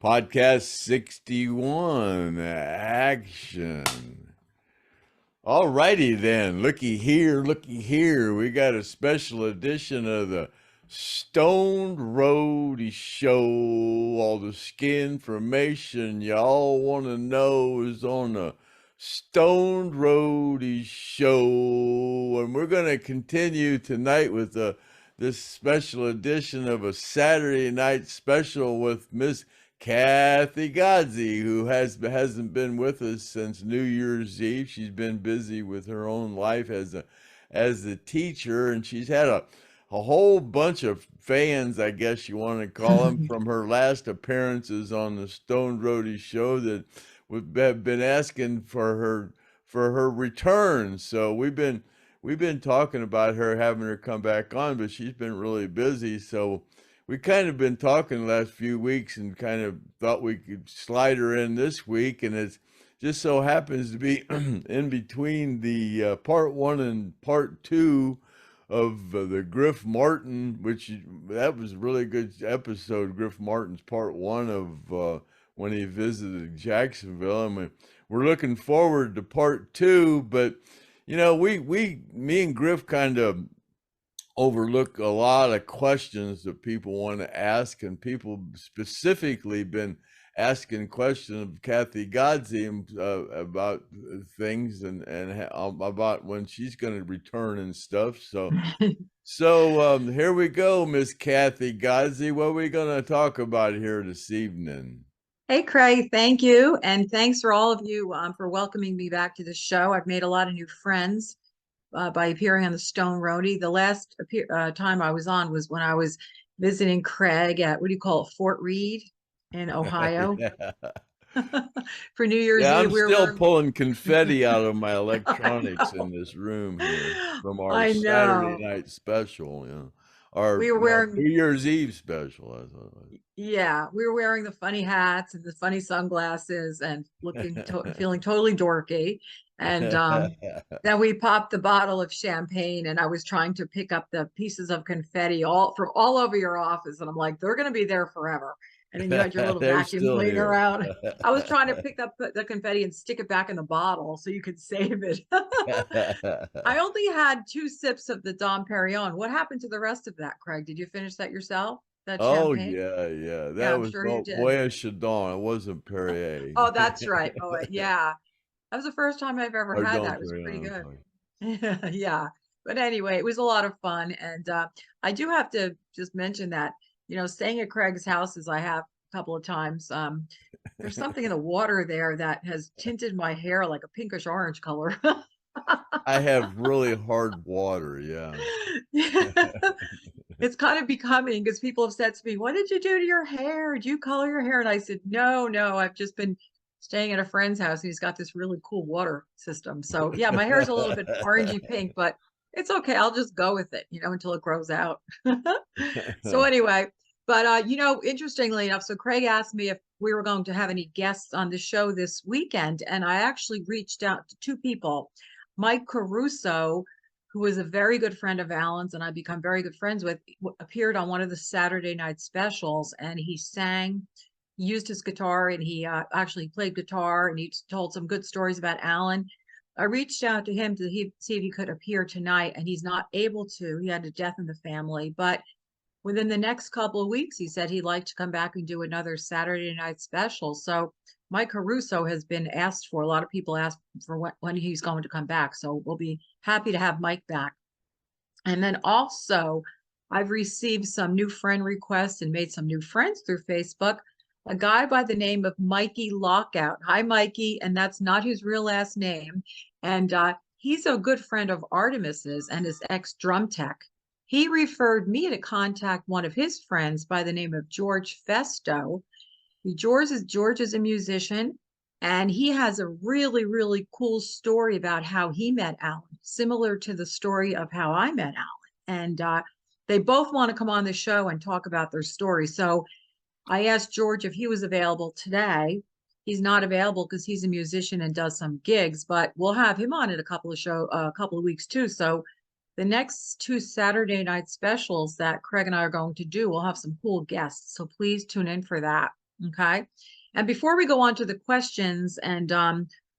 Podcast 61, action. All righty then, looky here, looky here. We got a special edition of the Stoned Roadie Show. All the skin information y'all want to know is on the Stoned Roadie Show. And we're going to continue tonight with this special edition of a Saturday night special with Miss Kathy GODSEY, who hasn't been with us since New Year's Eve. She's been busy with her own life as a teacher, and she's had a whole bunch of fans, I guess you want to call them, from her last appearances on the Stoned Roadie Show that have been asking for her return. So we've been talking about her having her come back on, but she's been really busy. So we kind of been talking the last few weeks and kind of thought we could slide her in this week, and it just so happens to be in between the part 1 and part 2 of the Griff Martin, that was a really good episode. Griff Martin's part 1 of when he visited Jacksonville, and we're looking forward to part 2. But you know, me and Griff kind of overlook a lot of questions that people want to ask, and people specifically been asking questions of Kathy GODSEY about things and about when she's going to return and stuff. So here we go, Miss Kathy GODSEY. What are we going to talk about here this evening? Hey, Craig, thank you. And thanks for all of you for welcoming me back to the show. I've made a lot of new friends by appearing on the Stoned Roadie. The last time I was on was when I was visiting Craig at, what do you call it, Fort Reed in Ohio. For New Year's Eve. I'm still pulling confetti out of my electronics in this room here from our Saturday night special. Our we were wearing New Year's Eve special. Yeah, we were wearing the funny hats and the funny sunglasses and feeling totally dorky. And then we popped the bottle of champagne, and I was trying to pick up the pieces of confetti from all over your office, and I'm like, they're going to be there forever. And then you had your little vacuum cleaner out. I was trying to pick up the confetti and stick it back in the bottle so you could save it. I only had 2 sips of the Dom Perignon. What happened to the rest of that, Craig? Did you finish that yourself? That champagne? Yeah. That was Boya Chardon. It wasn't Perrier. Oh, that's right. Oh, yeah. That was the first time I've ever had that. It was pretty good. Yeah. But anyway, it was a lot of fun. And I do have to just mention that, staying at Craig's house, as I have a couple of times, there's something in the water there that has tinted my hair like a pinkish orange color. I have really hard water, yeah. It's kind of becoming, because people have said to me, what did you do to your hair? Did you color your hair? And I said, no, I've just been staying at a friend's house, and he's got this really cool water system. So yeah, my hair is a little bit orangey pink, but it's okay. I'll just go with it, until it grows out. So anyway, but interestingly enough, so Craig asked me if we were going to have any guests on the show this weekend, and I actually reached out to 2 people. Mike Caruso, who was a very good friend of Alan's and I've become very good friends with, appeared on one of the Saturday night specials, and he sang. He used his guitar, and he actually played guitar, and he told some good stories about Alan. I reached out to him to see if he could appear tonight, and he's not able to. He had a death in the family, but within the next couple of weeks, he said he'd like to come back and do another Saturday night special. So Mike Caruso has been asked for. A lot of people asked for when he's going to come back. So we'll be happy to have Mike back. And then also, I've received some new friend requests and made some new friends through Facebook. A guy by the name of Mikey Lockout. Hi, Mikey. And that's not his real last name. And he's a good friend of Artemis's and his ex-drum tech. He referred me to contact one of his friends by the name of George Festo. George is a musician, and he has a really, really cool story about how he met Alan, similar to the story of how I met Alan. And they both want to come on the show and talk about their story. So I asked George if he was available today. He's not available because he's a musician and does some gigs, but we'll have him on in a couple of weeks too. So the next 2 Saturday night specials that Craig and I are going to do, we'll have some cool guests. So please tune in for that. Okay. And before we go on to the questions and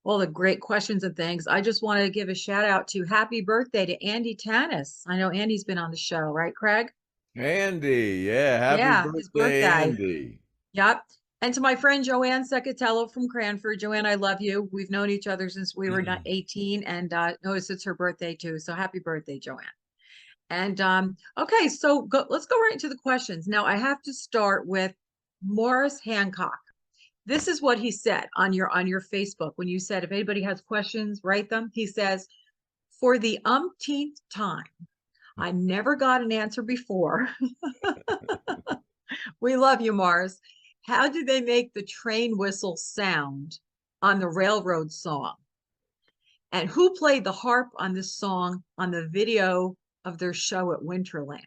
all the great questions and things, I just want to give a shout out to happy birthday to Andy Tanis. I know Andy's been on the show, right, Craig? Andy, yeah, happy Yeah, his birthday, birthday. Andy. Yep. And to my friend Joanne Secatello from Cranford. Joanne, I love you. We've known each other since we were 18 and notice it's her birthday too. So happy birthday, Joanne. And okay, so let's go right into the questions. Now I have to start with Morris Hancock. This is what he said on your Facebook when you said if anybody has questions, write them. He says, for the umpteenth time, I never got an answer before. We love you, Mars. How did they make the train whistle sound on the railroad song? And who played the harp on this song on the video of their show at Winterland?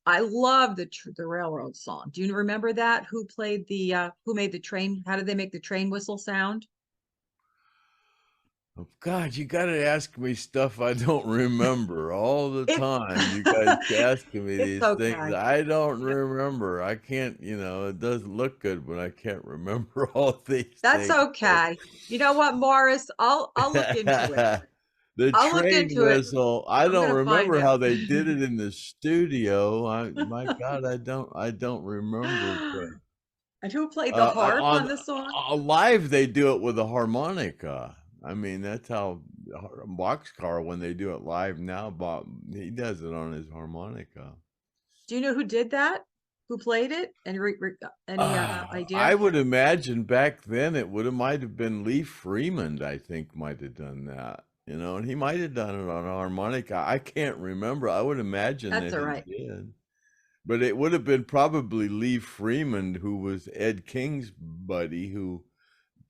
I love the railroad song. Do you remember that? Who played the who made the train? How did they make the train whistle sound? Oh, God, you got to ask me stuff I don't remember all the It time. You guys asking me it's these things okay. I don't remember. I can't, it doesn't look good when I can't remember all these That's things. okay. You know what, Morris? I'll look into it. The I'll look train into it. whistle, I I'm don't gonna find remember how out. they did it in the studio. My God, I don't remember. But And who played the harp on on the song? live, they do it with a harmonica. I mean, that's how Boxcar, when they do it live now, Bob, he does it on his harmonica. Do you know who did that? Who played it? Any I idea? would imagine back then might have been Lee Freeman, I think might have done that, and he might have done it on a harmonica. I can't remember. I would imagine That's that all he right. did. But it would have been probably Lee Freeman, who was Ed King's buddy, who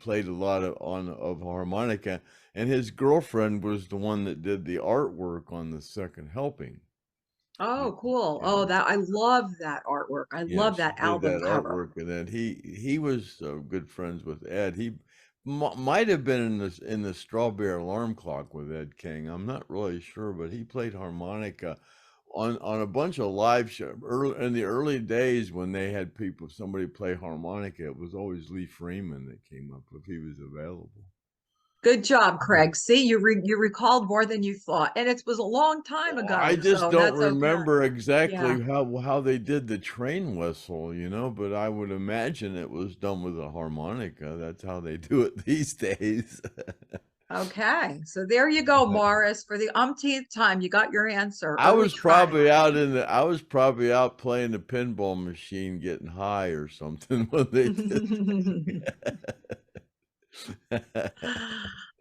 played a lot of harmonica, and his girlfriend was the one that did the artwork on the second helping. Oh, cool. Yeah. Oh, that I love that artwork. I Yeah, love she that did album that cover. artwork, and then he was good friends with Ed. He might have been in the Strawberry Alarm Clock with Ed King. I'm not really sure, but he played harmonica on a bunch of live shows in the early days when they had somebody play harmonica. It was always Lee Freeman that came up if he was available. Good job, Craig. See, you recalled more than you thought, and it was a long time I ago, just so don't that's okay. remember Yeah. exactly how they did the train whistle, but I would imagine it was done with a harmonica. That's how they do it these days. Okay. So there you go, Morris. For the umpteenth time, you got your answer. I Early was probably childhood. out playing the pinball machine getting high or something when they did.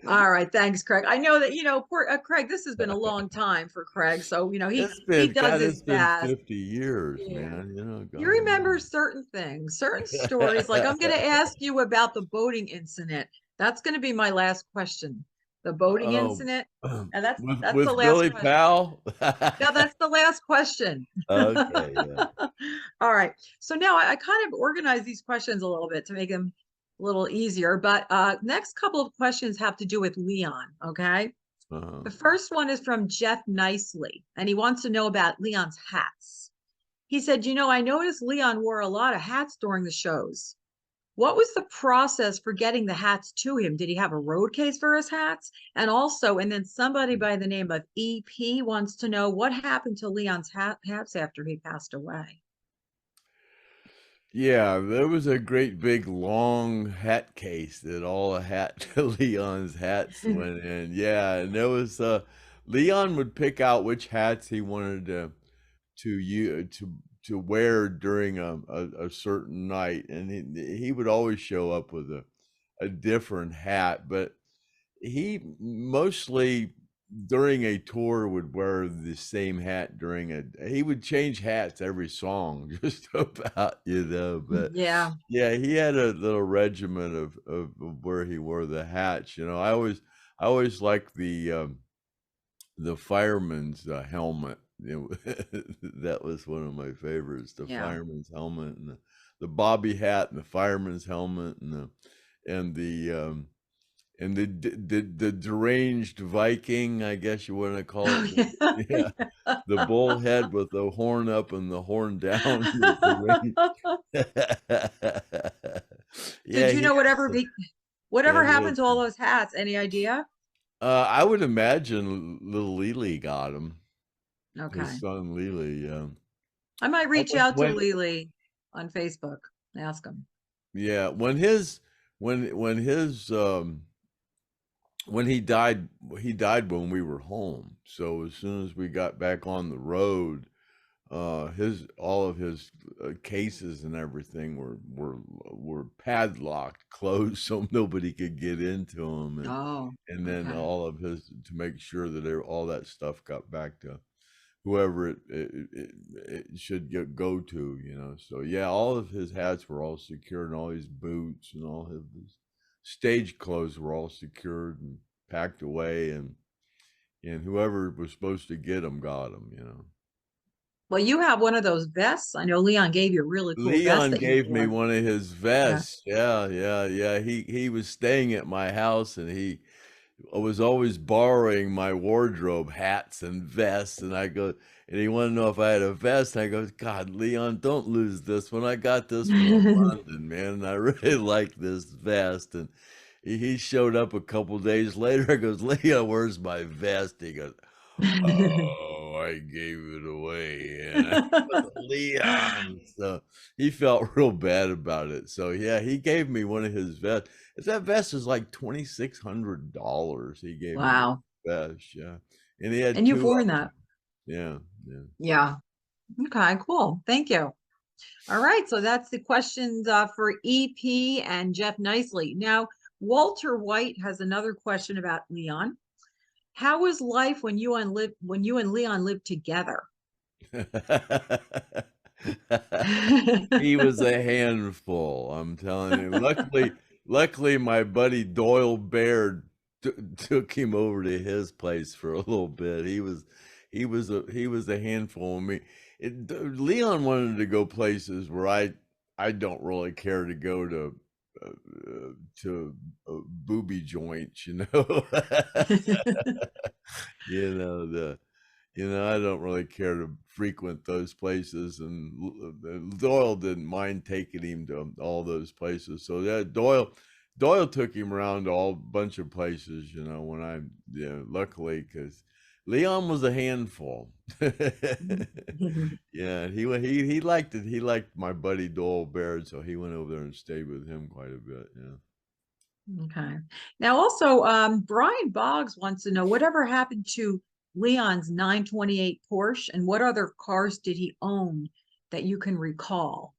All right, thanks, Craig. I know that poor Craig. This has been a long time for Craig, so he does his It's been best. 50 years, Yeah. man. You God. remember certain things, certain stories. Like I'm going to ask you about the boating incident. That's going to be my last question. The boating Oh, incident, and that's the with last Billy question. Powell. No, that's the last question. Okay, yeah. All right. So now I kind of organize these questions a little bit to make them a little easier. But next couple of questions have to do with Leon. Okay. Uh-huh. The first one is from Jeff Nicely, and he wants to know about Leon's hats. He said, I noticed Leon wore a lot of hats during the shows. What was the process for getting the hats to him? Did he have a road case for his hats? And then somebody by the name of EP wants to know what happened to Leon's hats after he passed away. Yeah, there was a great big long hat case that all the Leon's hats went in. Yeah, and there was Leon would pick out which hats he wanted to wear during a certain night, and he would always show up with a different hat, but he mostly during a tour would wear the same hat he would change hats every song just about, but Yeah. yeah, he had a little regimen of where he wore the hats. I always liked the fireman's helmet. That was one of my favorites, the Yeah. fireman's helmet and the bobby hat and the fireman's helmet and the deranged Viking, I guess you want to call Oh, it. Yeah, the bullhead with the horn up and the horn down. The did Yeah, you he know has yeah, whatever he happened has to all those hats? Any idea? I would imagine little Lily got him. His Okay. son Lily, I might Oh, reach out to when Lily on Facebook, ask him. yeah, when his when he died when we were home. So as soon as we got back on the road, his all of his cases and everything were padlocked, closed, so nobody could get into them, Oh, and then okay. all of his to make sure that all that stuff got back to whoever it should go to, you know. So yeah, all of his hats were all secured, and all his boots and all of his stage clothes were all secured and packed away, and whoever was supposed to get them got them, you know. Well, you have one of those vests. I know Leon gave you a really cool vest Leon that you gave me wore. one of his Yeah. vests. Yeah, yeah, yeah. He was staying at my house, and he was always borrowing my wardrobe, hats and vests, and I go, and he wanted to know if I had a vest. I go, God, Leon, don't lose this one. I got this one in London, man, and I really like this vest. And he showed up a couple days later. I goes, Leon, where's my vest? He goes, oh, I gave it away. Yeah. Leon. So he felt real bad about it. So yeah, he gave me one of his vests. That vest is like $2,600. He gave me Wow. that vest, yeah. And he had And you've two worn of that. them. Yeah, yeah. Yeah. Okay, cool. Thank you. All right, so that's the questions for EP and Jeff Nicely. Now, Walter White has another question about Leon. How was life when you and Leon lived together? He was a handful, I'm telling you. Luckily, my buddy Doyle Baird took him over to his place for a little bit. He was a handful of me. Leon wanted to go places where I don't really care to go to booby joints, you know. You know the I don't really care to frequent those places, and Doyle didn't mind taking him to all those places. So yeah, Doyle took him around to all bunch of places, you know, when I, luckily, because Leon was a handful. Yeah, he liked it. He liked my buddy Doyle Baird, so he went over there and stayed with him quite a bit. Yeah. Okay. Now, also, Brian Boggs wants to know whatever happened to Leon's 928 Porsche and what other cars did he own that you can recall?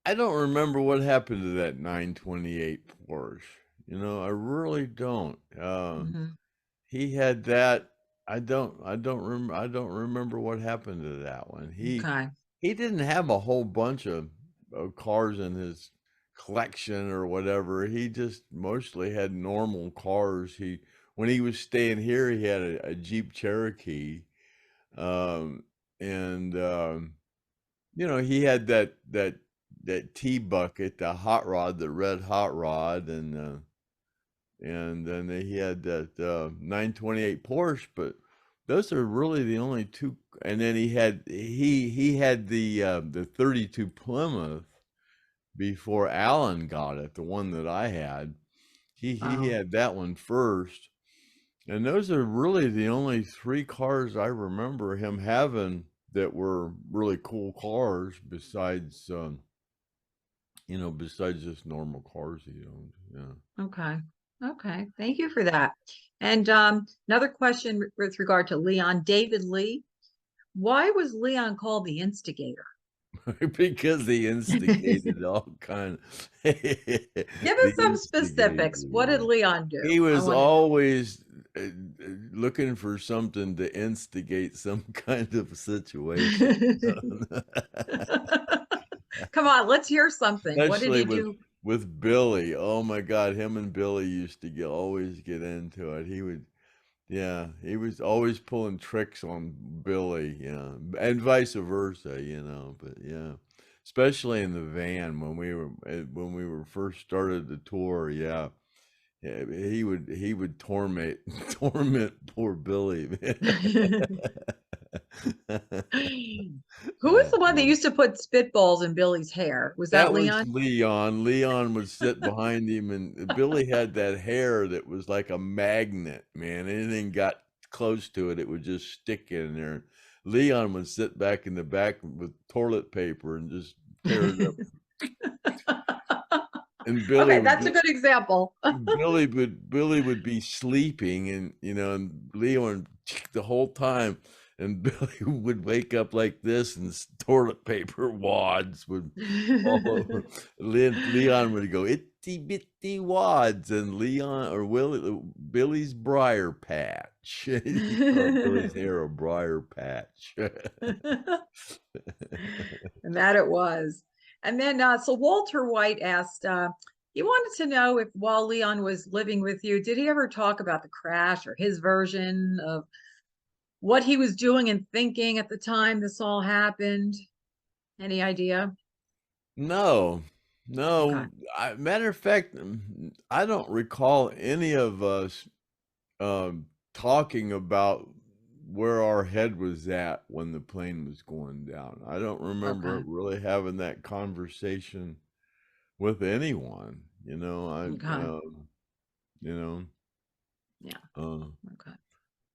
I don't remember what happened to that 928 Porsche. You know, I really don't. Hmm. He had that. I don't remember what happened to that one. Okay. He didn't have a whole bunch of cars in his collection or whatever. He just mostly had normal cars. When he was staying here, he had a Jeep Cherokee, um, and he had that T bucket, the hot rod, the red hot rod, and then he had that 928 Porsche. But those are really the only two. And then he had the 32 Plymouth before Alan got it, the one that I had. He Oh, had that one first. And those are really the only three cars I remember him having that were really cool cars besides just normal cars he owned. Yeah. okay. Okay. Thank you for that. And another question with regard to Leon, David Lee. Why was Leon called the instigator? Because he instigated all kind of Give us the some instigator. specifics. What did Yeah. Leon do? He I was want to know. always looking for something to instigate some kind of situation. Come on, let's hear something. What did Especially he with do? with Billy. Oh my God, him and Billy used to always get into it. Yeah, he was always pulling tricks on Billy, and vice versa, But yeah, especially in the van when we were first started the tour. Yeah, yeah, he would torment torment poor Billy, man. Who was the one that used to put spitballs in Billy's hair? Was that That was Leon? Leon. Leon would sit behind him, and Billy had that hair that was like a magnet, man. Anything got close to it, it would just stick in there. Leon would sit back in the back with toilet paper and just tear it up. And Okay, that's a good example. Billy would be sleeping, and and Leon the whole time, and Billy would wake up like this, and toilet paper wads would all over. Leon would go itty bitty wads, and Billy's briar patch. He called Billy's hair a briar patch. And that it was. And then, so Walter White asked, he wanted to know if while Leon was living with you, did he ever talk about the crash or his version of what he was doing and thinking at the time this all happened? Any idea? No, Okay. no. Matter of fact, I don't recall any of us talking about where our head was at when the plane was going down. I don't remember Okay. really having that conversation with anyone. Okay. You know, Yeah. uh, Okay.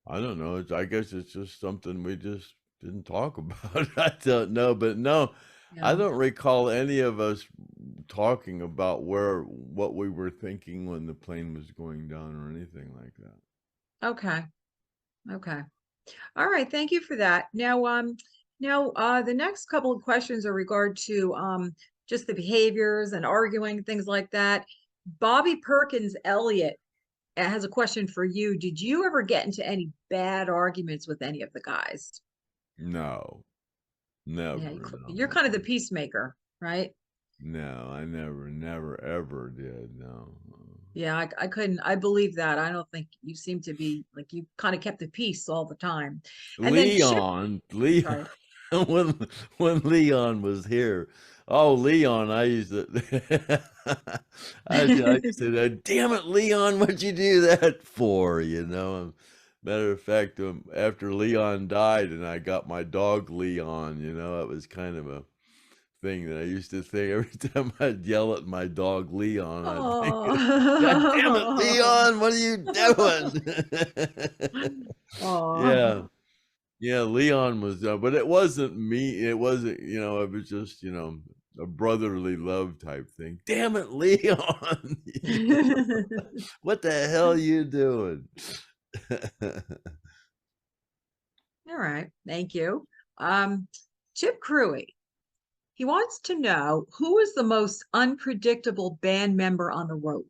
I don't know. I guess it's just something we just didn't talk about. I don't know, but no, I Yeah. don't recall any of us talking about what we were thinking when the plane was going down or anything like that. Okay. Okay. All right. Thank you for that. The next couple of questions are regard to just the behaviors and arguing, things like that. Bobby Perkins Elliott has a question for you. Did you ever get into any bad arguments with any of the guys? No, Yeah, never, you're no. kind of the peacemaker, right? No, I never, ever did. No. Yeah, I couldn't, I believe that. I don't think you seem to be like you kind of kept the peace all the time. And then Chip, Leon, sorry. when Leon was here, oh Leon, I used to, I used to, damn it, Leon, what'd you do that for? Matter of fact, after Leon died, and I got my dog Leon, it was kind of a thing that I used to think every time I'd yell at my dog Leon, I'd think, God damn it, Oh. Leon, what are you doing? Yeah. Oh. Yeah, Leon was, but it wasn't me. It wasn't, it was just, a brotherly love type thing. Damn it, Leon. What the hell you doing? All right, thank you. Chip Cruey, he wants to know who is the most unpredictable band member on the road?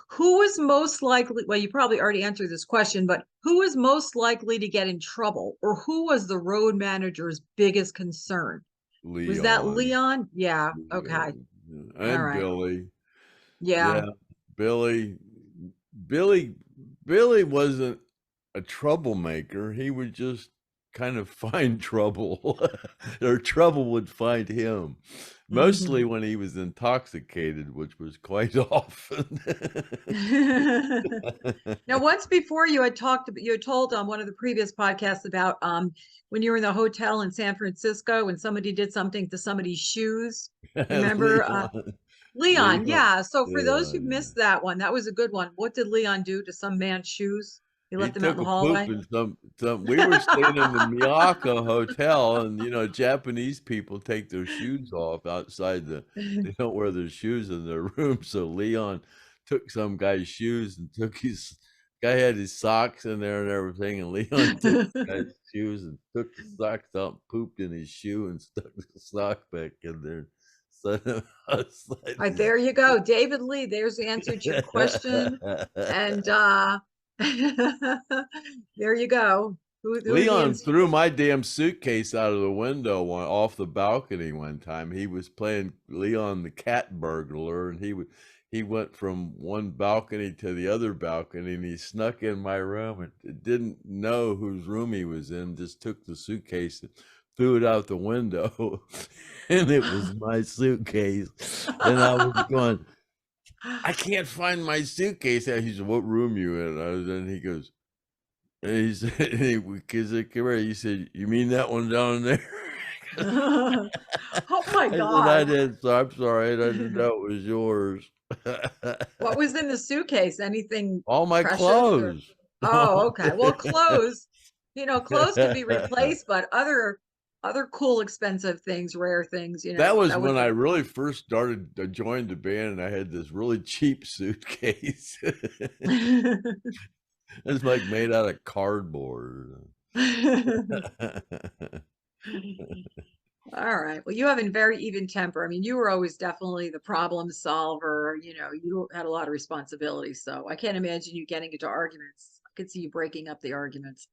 Who is most likely, well, you probably already answered this question, but who is most likely to get in trouble, or who was the road manager's biggest concern? Was that Leon. Leon? Yeah, okay. Leon. All And right. Billy. Yeah. Yeah, Billy. Billy. Billy wasn't a troublemaker. He would just kind of find trouble, or trouble would find him. Mostly Mhm. when he was intoxicated, which was quite often. Now, once before you had told on one of the previous podcasts about when you were in the hotel in San Francisco and somebody did something to somebody's shoes. You remember? Leon. Leon, Leon. yeah. So for those who Leon. missed that one, that was a good one. What did Leon do to some man's shoes? He He left them out in took the a poop hallway. in some. We were staying in the Miyako Hotel, and Japanese people take their shoes off outside they don't wear their shoes in their room. So Leon took some guy's shoes and took his guy had his socks in there and everything, and Leon took the guy's shoes and took the socks out, pooped in his shoe, and stuck the sock back in there. Set him outside All right, his there you go. David Lee, there's the answer to your question. And there you go. Who are the Leon threw instigators? my damn suitcase out of the window off the balcony one time. He was playing Leon the cat burglar, and he went from one balcony to the other balcony, and he snuck in my room and didn't know whose room he was in. Just took the suitcase and threw it out the window, and it was my suitcase. And I was going, I can't find my suitcase. He said, "What room you in?" And he goes, he said, because he said, "You mean that one down there?" Oh my I said, "I God. did. So I'm sorry. I didn't know it was yours." What was in the suitcase? Anything All my precious or? clothes. Oh, okay. Well, clothes, clothes can be replaced, but other cool, expensive things, rare things, That was that when would I be. really first started joined the band, and I had this really cheap suitcase. It's like made out of cardboard. All right. Well, you have a very even temper. I mean, you were always definitely the problem solver. You had a lot of responsibility. So I can't imagine you getting into arguments. I could see you breaking up the arguments.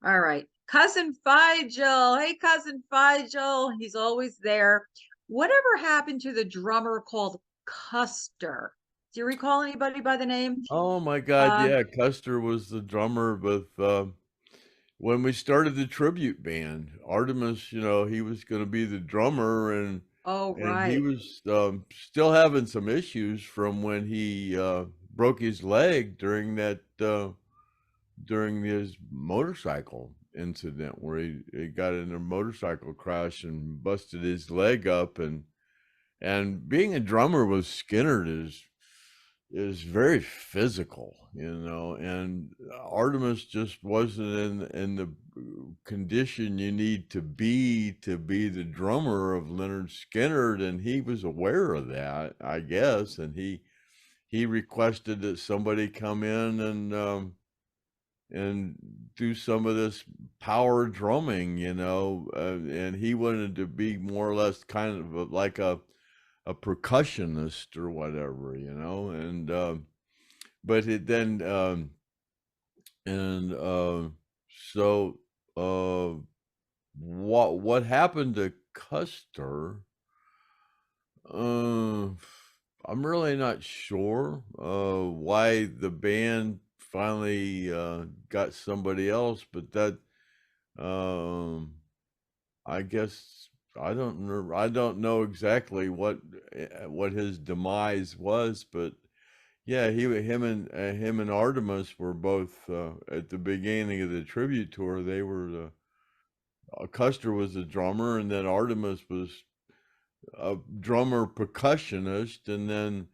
All right. Cousin Figel. Hey, Cousin Figel. He's always there. Whatever happened to the drummer called Custer? Do you recall anybody by the name? Oh my God, Uh, yeah, Custer was the drummer with when we started the tribute band. Artemis, he was going to be the drummer, oh, and he right. was still having some issues from when he broke his leg during his motorcycle incident where he got in a motorcycle crash and busted his leg up, and being a drummer with Skinner is very physical, and Artemis just wasn't in the condition you need to be the drummer of Lynyrd Skynyrd, and he was aware of that, I guess, and he requested that somebody come in and do some of this power drumming, and he wanted to be more or less kind of like a percussionist or whatever, and but it then and so what happened to Custer? Uh, I'm really not sure why the band finally got somebody else, but that um, I guess I don't know exactly what his demise was, but yeah, him and Artemis were both at the beginning of the tribute tour. They were Custer was the drummer, and then Artemis was a drummer percussionist, and then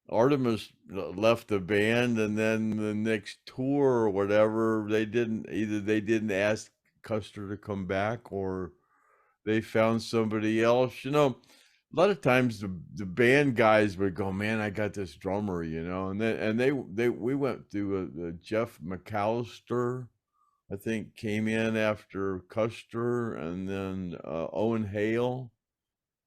Artemis left the band, and then the next tour or whatever, they didn't ask Custer to come back, or they found somebody else. A lot of times the band guys would go, "Man, I got this drummer," and then they we went through Jeff McAllister, I think, came in after Custer, and then Owen Hale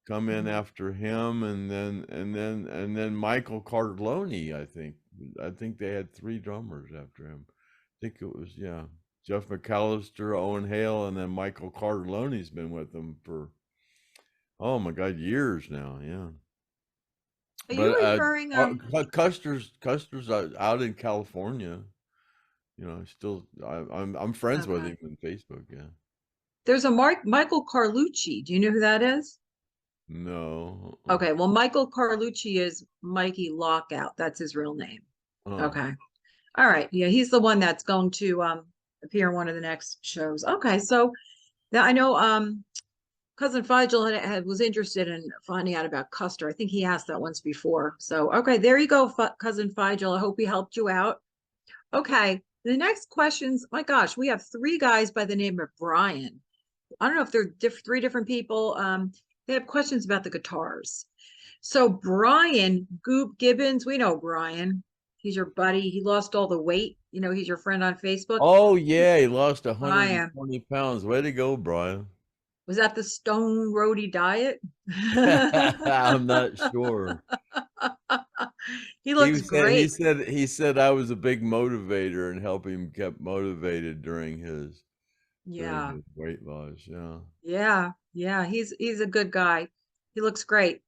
come in Mhm. after him, and then Michael Cardlone, I think they had three drummers after him. I think it was, yeah, Jeff McAllister, Owen Hale, and then Michael Cardlone's been with them for, oh my God, years now. Yeah. Are But you referring, Custer's out in California. I'm friends with okay. him on Facebook. Yeah. There's a Michael Carlucci. Do you know who that is? No. Okay, well, Michael Carlucci is Mikey Lockout. That's his real name. Oh. Okay. All right. Yeah, he's the one that's going to appear in one of the next shows. Okay, so now I know cousin Figel was interested in finding out about Custer. I think he asked that once before. So okay, there you go, cousin Figel. I hope he helped you out. Okay, the next questions. My gosh, we have three guys by the name of Brian. I don't know if they're three different people. They have questions about the guitars. So Brian Goop Gibbons, we know Brian. He's your buddy. He lost all the weight. He's your friend on Facebook. Oh yeah, he lost Brian, 120 pounds. Way to go, Brian. was that the Stone Roadie diet? I'm not sure. He He looks said he great. said he said I was a big motivator and helped him kept motivated during Yeah, his weight loss. Yeah. yeah. He's a good guy. He looks great.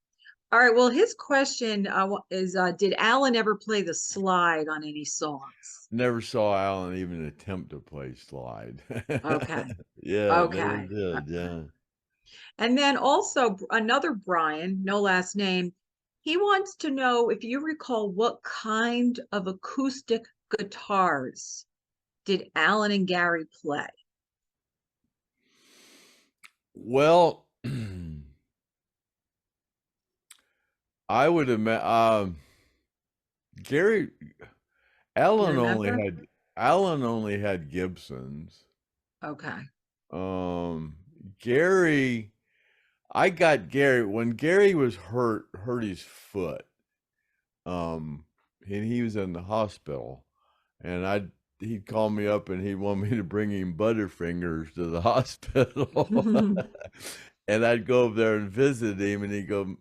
All right. Well, his question is, did Alan ever play the slide on any songs? Never saw Alan even attempt to play slide. Okay. Yeah, never Okay. did. Yeah. And then also another Brian, no last name. He wants to know if you recall what kind of acoustic guitars did Alan and Gary play? Well, I would imagine Gary Do you Alan only remember? had Alan only had Gibsons. Okay. Um, Gary, I got Gary when Gary was hurt his foot. Um, and he was in the hospital, and he'd call me up and he'd want me to bring him Butterfingers to the hospital, and I'd go over there and visit him, and he'd go,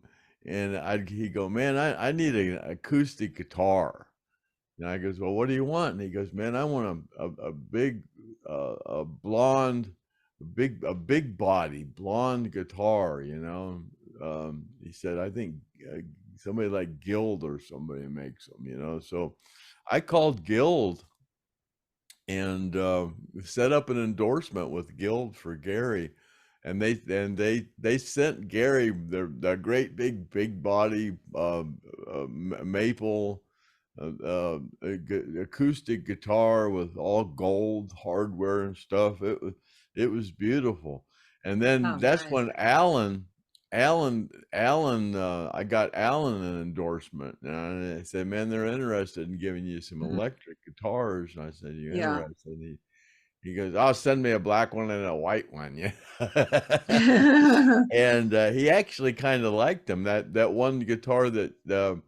man, I need an acoustic guitar. And I goes, well, what do you want? And he goes, man, I want a big, a blonde, a big body blonde guitar. He said, I think somebody like Guild or somebody makes them. So I called Guild and set up an endorsement with Guild for Gary. And they sent Gary their great big body maple acoustic guitar with all gold hardware and stuff. It was beautiful. And then Oh, that's nice. when I got Alan an endorsement, and I said, man, they're interested in giving you some Mhm. electric guitars. And I said, you Yeah. interested? He goes, "Oh, send me a black one and a white one." Yeah. And he actually kind of liked them. That one guitar that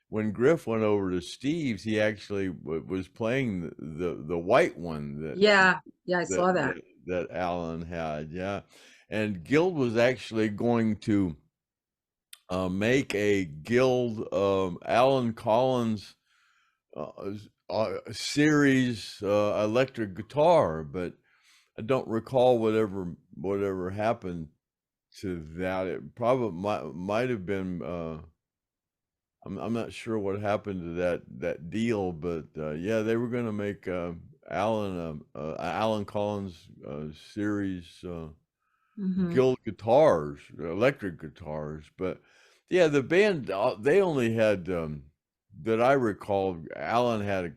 when Griff went over to Steve's, he actually was playing the white one Yeah. Yeah, I that saw that. that that Alan had. Yeah. And Guild was actually going to make a Guild Alan Collins series electric guitar, but I don't recall whatever happened to that. It probably might have been. I'm not sure what happened to that deal, but yeah, they were going to make Alan Collins series Hmm. Guild guitars, electric guitars. But yeah, the band they only had that I recall. Alan had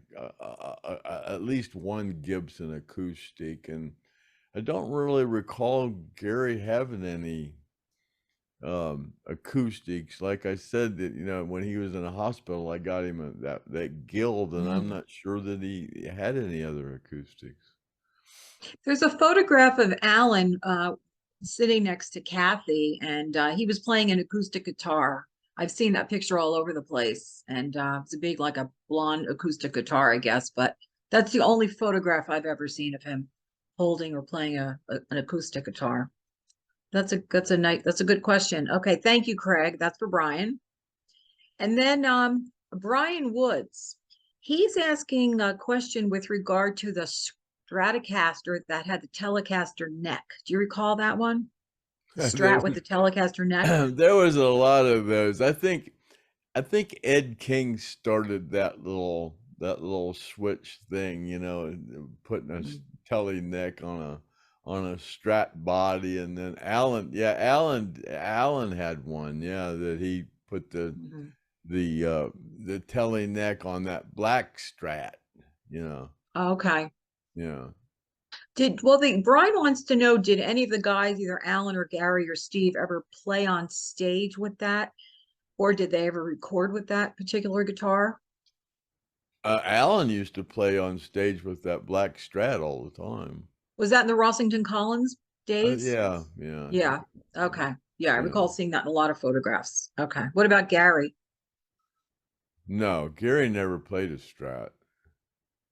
at least one Gibson acoustic, and I don't really recall Gary having any acoustics. Like I said, that when he was in a hospital, I got him that Guild, and I'm Hmm. not sure that he had any other acoustics. There's a photograph of Alan sitting next to Kathy, and he was playing an acoustic guitar. I've seen that picture all over the place, and it's a big, like a blonde acoustic guitar, I guess. But that's the only photograph I've ever seen of him holding or playing an acoustic guitar. That's a good question. Okay, thank you, Craig. That's for Brian. And then Brian Woods, he's asking a question with regard to the Stratocaster that had the Telecaster neck. Do you recall that one? The There Strat with was the Telecaster neck? there was a lot of those. I think Ed King started that little switch thing, putting a Mhm. telly neck on a Strat body, and then Alan had one, yeah, that he put Mhm. the telly neck on that black Strat, you know, Okay. yeah. Brian wants to know, did any of the guys, either Alan or Gary or Steve, ever play on stage with that? Or did they ever record with that particular guitar? Alan used to play on stage with that black Strat all the time. Was that in the Rossington Collins days? Yeah, yeah, I think Yeah. it was, Okay. Yeah, I yeah. recall seeing that in a lot of photographs. Okay. What about Gary? No, Gary never played a Strat.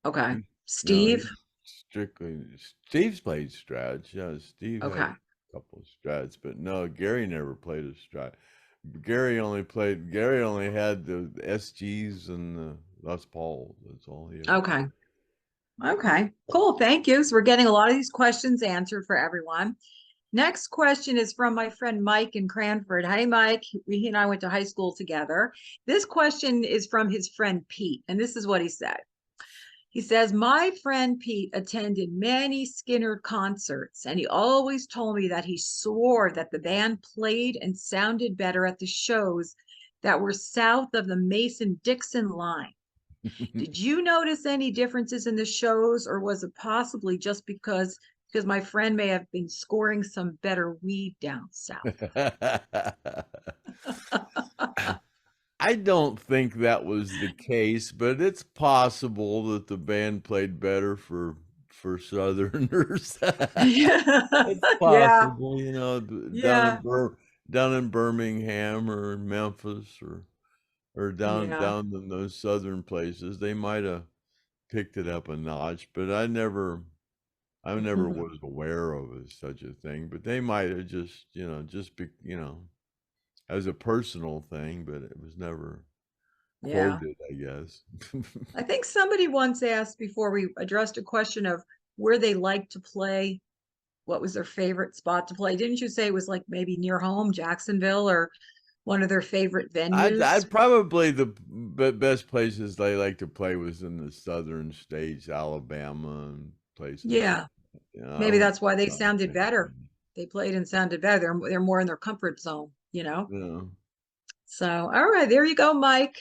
Okay. He, no, he Steve? strictly Steve's played Strats. Yeah, Steve had Okay. a couple of Strats, but no, Gary never played a Strat. Gary only had the SGs and the Les Pauls. That's all he ever Okay. played. Okay. Cool. Thank you. So we're getting a lot of these questions answered for everyone. Next question is from my friend Mike in Cranford. Hey, Mike. He and I went to high school together. This question is from his friend Pete, and this is what he said. He says, my friend Pete attended many Skynyrd concerts, and he always told me that he swore that the band played and sounded better at the shows that were south of the Mason-Dixon line. Did you notice any differences in the shows, or was it possibly just because my friend may have been scoring some better weed down south? I don't think that was the case, but it's possible that the band played better for Southerners. Yeah. It's Yeah. possible, you know, Yeah. down in Birmingham or Memphis or Yeah. down in those southern places, they might have picked it up a notch, but I never was aware of such a thing. But they might have just, as a personal thing, but it was never Yeah. quoted, I guess. I think somebody once asked before we addressed a question of where they like to play, what was their favorite spot to play. Didn't you say it was like maybe near home, Jacksonville, or one of their favorite venues? I'd probably the best places they like to play was in the southern states, Alabama and places like Yeah. that. You know, I Maybe went that's why they to sounded better. Alabama. They played and sounded better. They're more in their comfort zone, you know? You know. So, all right, there you go, Mike.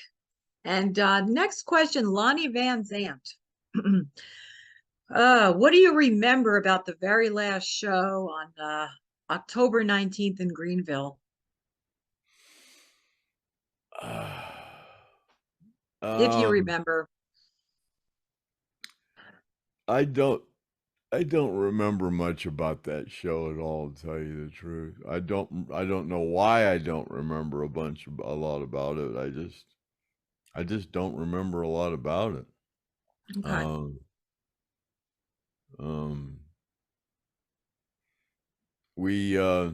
And next question, Lonnie Van Zant. What do you remember about the very last show on October 19th in Greenville? If you Um, remember. I don't I don't remember much about that show at all, to tell you the truth. I don't know why I don't remember a lot about it. I just don't remember a lot about it. Okay. Um, um, we uh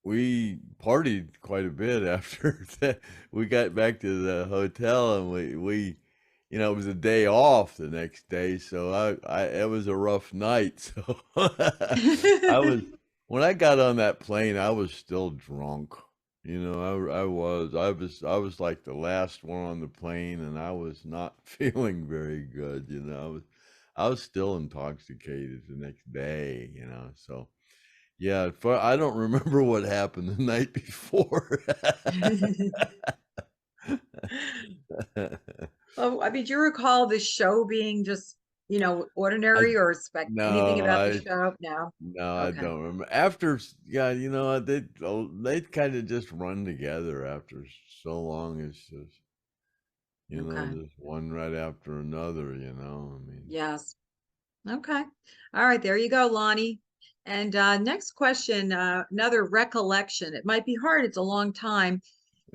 we partied quite a bit after that. We got back to the hotel and it was a day off the next day, so it was a rough night. So I was when I got on that plane, I was still drunk. I was like the last one on the plane, and I was not feeling very good. I was still intoxicated the next day. So. Yeah, I don't remember what happened the night before. Oh, I mean, do you recall the show being just, I ordinary or expect anything no, about the show? No. I Okay. don't remember. Yeah, they kind of just run together after so long. It's just, Okay. just one right after another, I mean. Yes. Okay. All right, there you go, Lonnie. And next question, another recollection. It might be hard, it's a long time.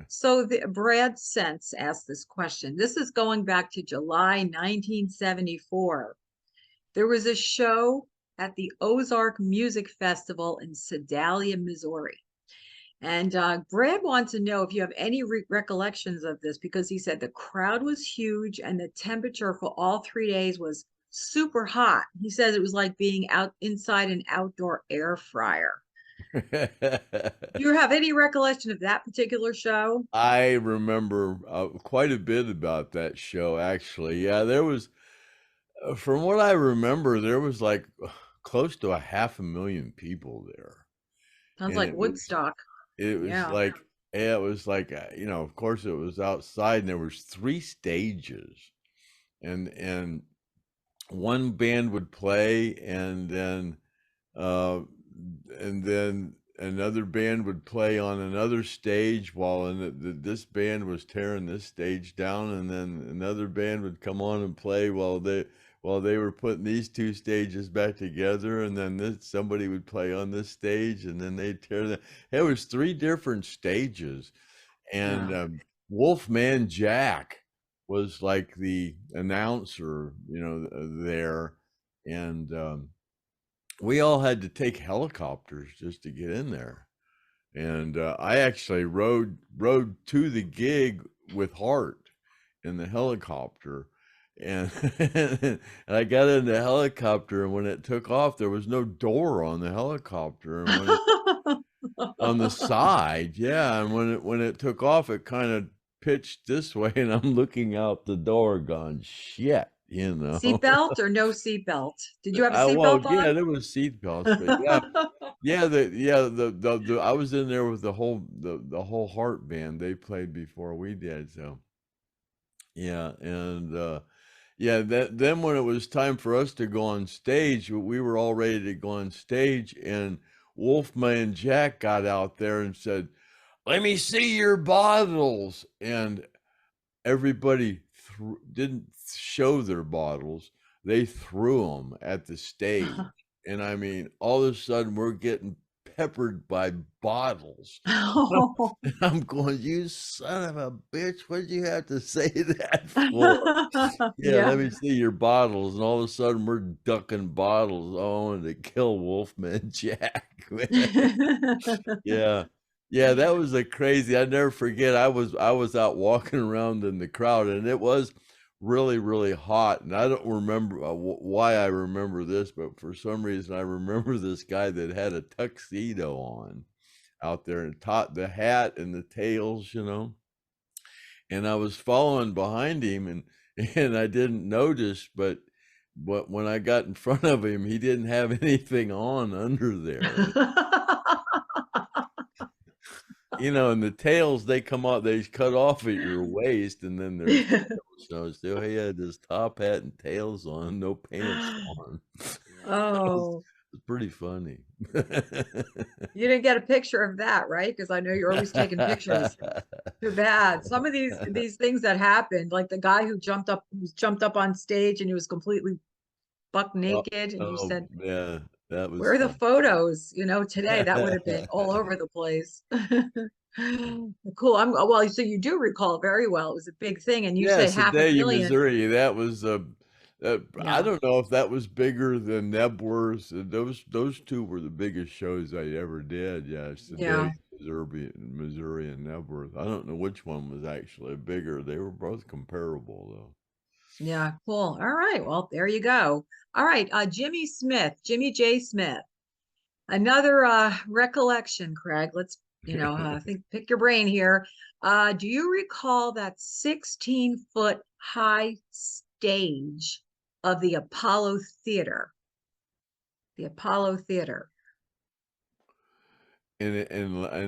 So Brad Sense asked this question. This is going back to July 1974. There was a show at the Ozark Music Festival in Sedalia, Missouri. And Brad wants to know if you have any recollections of this because he said the crowd was huge and the temperature for all 3 days was super hot. He says it was like being out inside an outdoor air fryer. Do you have any recollection of that particular show? I remember quite a bit about that show, actually. Yeah, from what I remember, there was like close to 500,000 people there, Sounds and like Woodstock. it was Yeah. like yeah, it was like of course it was outside, and there was three stages, and one band would play, uh, and then another band would play on another stage while this band was tearing this stage down, and then another band would come on and play while they were putting these two stages back together, and then somebody would play on this stage, and then they'd tear that. It was three different stages, and Yeah. Wolfman Jack was like the announcer, there, and we all had to take helicopters just to get in there. And I actually rode to the gig with Hart in the helicopter, and and I got in the helicopter, and when it took off, there was no door on the helicopter, and when it on the side, yeah, and when it took off, it kind of pitched this way, and I'm looking out the door, going, shit. you know. Seatbelt or no seatbelt? Did you have a Well, seatbelt yeah, on? there was seat belts, but the I was in there with the whole Heart band. They played before we did, so yeah, and yeah, then when it was time for us to go on stage, we were all ready to go on stage, and Wolfman Jack got out there and said, "Let me see your bottles," and everybody didn't show their bottles. They threw them at the stage. And I mean, all of a sudden we're getting peppered by bottles. And I'm going, you son of a bitch, what'd you have to say that for? Yeah, Yeah. let me see your bottles. And all of a sudden we're ducking bottles. Oh, I wanted to kill Wolfman Jack. Yeah. Yeah, that was a crazy. I never forget. I was out walking around in the crowd, and it was really, really hot. And I don't remember why I remember this, but for some reason I remember this guy that had a tuxedo on out there and taught the hat and the tails, And I was following behind him, and and I didn't notice, but when I got in front of him, he didn't have anything on under there. And the tails, they come out, they cut off at your waist, and then there's tails. So still he had his top hat and tails on, no pants on. It was, Oh, it was pretty funny. you didn't get a picture of that, right? Because I know you're always taking pictures. Too bad. Some of these things that happened, like the guy who jumped up on stage and he was completely buck Oh, naked, and you oh, said, yeah, that was "Where are the fun. photos?" Today that would have been all over the place. Cool. Well, so you do recall very well. It was a big thing, and you Yeah, say half a Sedalia, million. Missouri. That was I Yeah, don't know if that was bigger than Nebworth. Those two were the biggest shows I ever did. Yeah, Sedalia, yeah, Missouri, and Nebworth. I don't know which one was actually bigger. They were both comparable though. yeah. Cool. All right. Well, there you go. All right. Jimmy J. Smith. Another recollection, Craig. Let's, pick your brain here. Do you recall that 16-foot high stage of the Apollo Theater? The Apollo Theater. In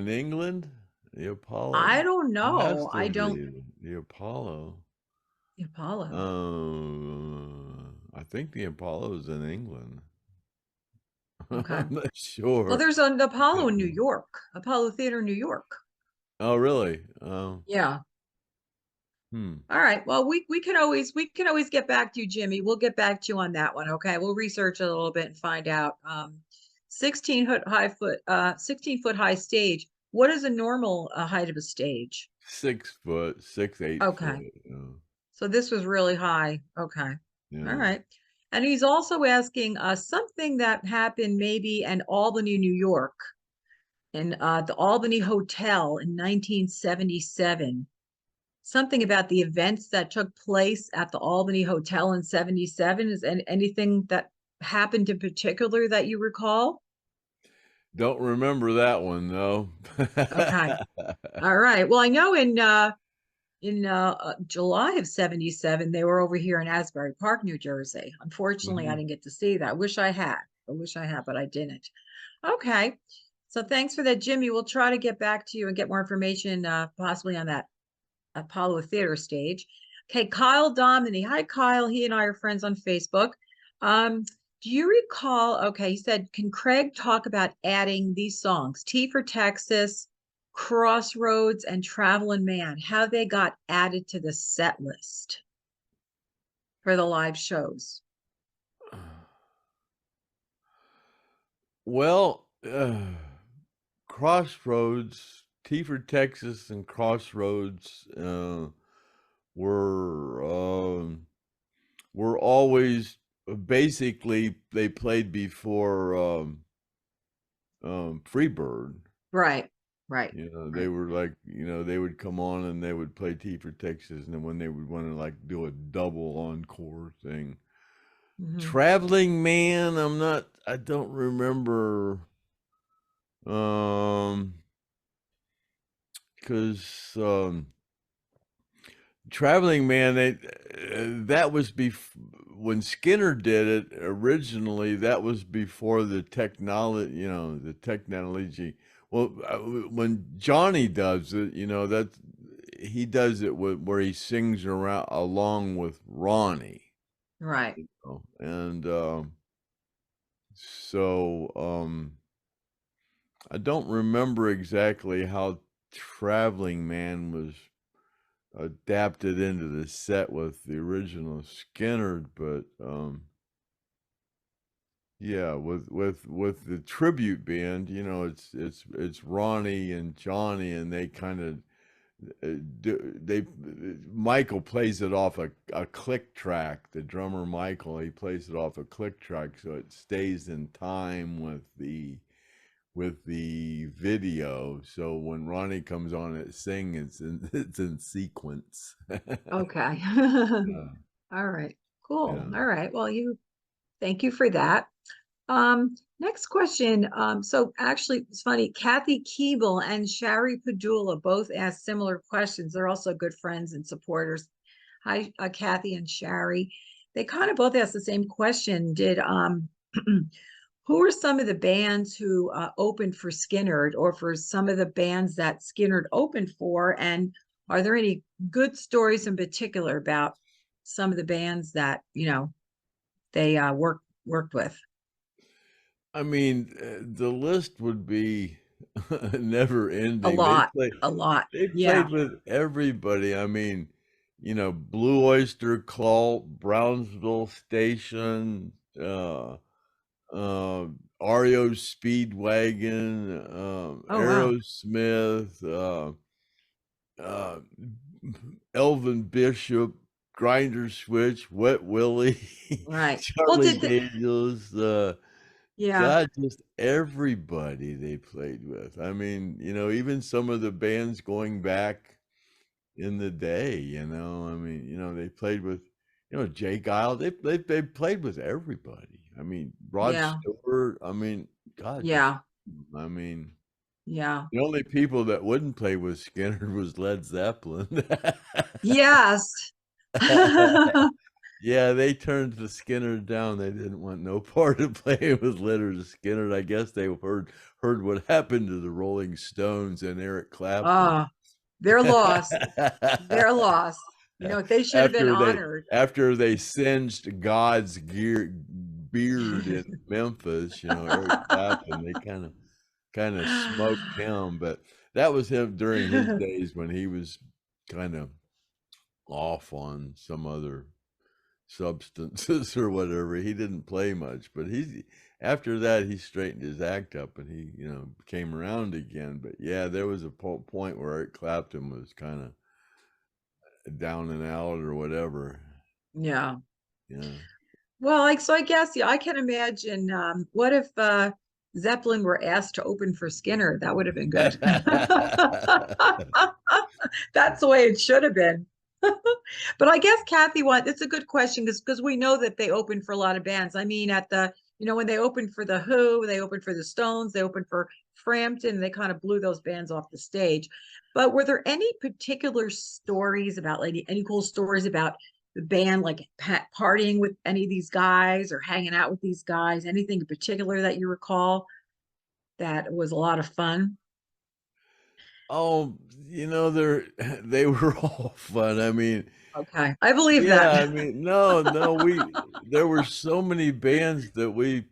England, the I Apollo. don't It has know. to I don't. be the Apollo. The Apollo. I think the Apollo is in England. Okay. I'm not Well, sure. there's an Apollo in New York. Apollo Theater, New York. Oh, really? Yeah. Hmm. All right. Well, we can always get back to you, Jimmy. We'll get back to you on that one. Okay. We'll research it a little bit and find out. 16 foot high stage. What is a normal height of a stage? 6 foot, 8 foot. Okay. So this was really high. Okay. All Yeah. right. And he's also asking something that happened maybe in Albany, New York, in the Albany Hotel in 1977. Something about the events that took place at the Albany Hotel in 77. Is anything that happened in particular that you recall? Don't remember that one though. Okay. All right. Well, I know in July of 77, they were over here in Asbury Park, New Jersey. Unfortunately, I Mhm. didn't get to see that. I wish I had, but I didn't. Okay. So thanks for that, Jimmy. We'll try to get back to you and get more information, possibly on that Apollo Theater stage. Okay, Kyle Domini. Hi, Kyle. He and I are friends on Facebook. Um, do you recall? Okay, he said, can Craig talk about adding these songs, T for Texas, Crossroads, and Travelin' Man, how they got added to the set list for the live shows? Well, Crossroads, T for Texas and Crossroads were were always basically they played before Freebird. Right, right, They right. were like, they would come on and they would play T for Texas, and then when they would want to like do a double encore thing. Mhm. Traveling Man, I don't remember because Traveling Man, that was when Skinner did it originally. That was before the technology, the technology. Well, when Johnny does it, that he does it where he sings around along with Ronnie, Right. and so I don't remember exactly how Traveling Man was adapted into the set with the original Skynyrd, but yeah, with the tribute band, it's Ronnie and Johnny, and they kind of Michael plays it off a click track. The drummer Michael, he plays it off a click track, so it stays in time with the video. So when Ronnie comes on and sing, it's in sequence. Okay. Yeah, All right. Cool. yeah. All right. Well, thank you for that. Next question. So actually, it's funny. Kathy Keeble and Shari Padula both asked similar questions. They're also good friends and supporters. Hi, Kathy and Shari. They kind of both asked the same question. Did who are some of the bands who opened for Skynyrd, or for some of the bands that Skynyrd opened for? And are there any good stories in particular about some of the bands that they worked with? I mean, the list would be never A ending. lot, a lot. They Yeah. played with everybody. I mean, Blue Oyster Cult, Brownsville Station, REO Speedwagon, Oh, wow. Aerosmith, uh, Elvin Bishop, Grinder Switch, Wet Willie, Right. Well, Charlie Daniels, yeah, God, just everybody they played with. I mean, even some of the bands going back in the day, I mean, they played with, Jay Giles. They played with everybody. I mean, Rod yeah, Stewart. I mean, God, just yeah, I mean, yeah. the only people that wouldn't play with Skinner was Led Zeppelin. Yes. Yeah, they turned the Skinner down. They didn't want no part of playing with Lynyrd Skynyrd. I guess they heard what happened to the Rolling Stones and Eric Clapton. Oh, they're lost. They're lost. They should have been after they honored. after they singed God's beard in Memphis, Eric Clapton, they kind of smoked him, but that was him during his days when he was kind of off on some other substances or whatever. He didn't play much, but after that he straightened his act up and he came around again. But yeah, there was a point where Eric Clapton was kind of down and out or whatever. Yeah. Yeah. Well, so I guess, yeah, I can imagine, what if Zeppelin were asked to open for Skinner? That would have been good. That's the way it should have been. But I guess Kathy it's a good question, because we know that they opened for a lot of bands. I mean, when they opened for the Who, they opened for the Stones, they opened for Frampton, they kind of blew those bands off the stage. But were there any particular stories about, like, any cool stories about the band, like partying with any of these guys or hanging out with these guys? Anything in particular that you recall that was a lot of fun? Oh, they were all fun. I mean, Okay, I believe that. yeah, I mean, no, there were so many bands that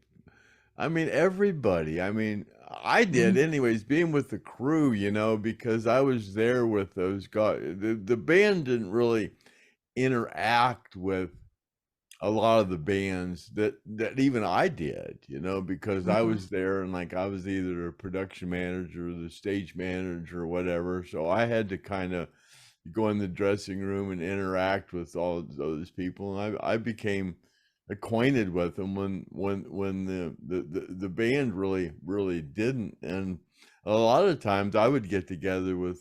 I mean, everybody. I mean, I did Mhm. anyways, being with the crew, because I was there with those guys. The band didn't really interact with a lot of the bands that even I did, because I Mhm. was there and like I was either a production manager or the stage manager or whatever. So I had to kind of go in the dressing room and interact with all those people. And I became acquainted with them when the band really didn't. And a lot of times I would get together with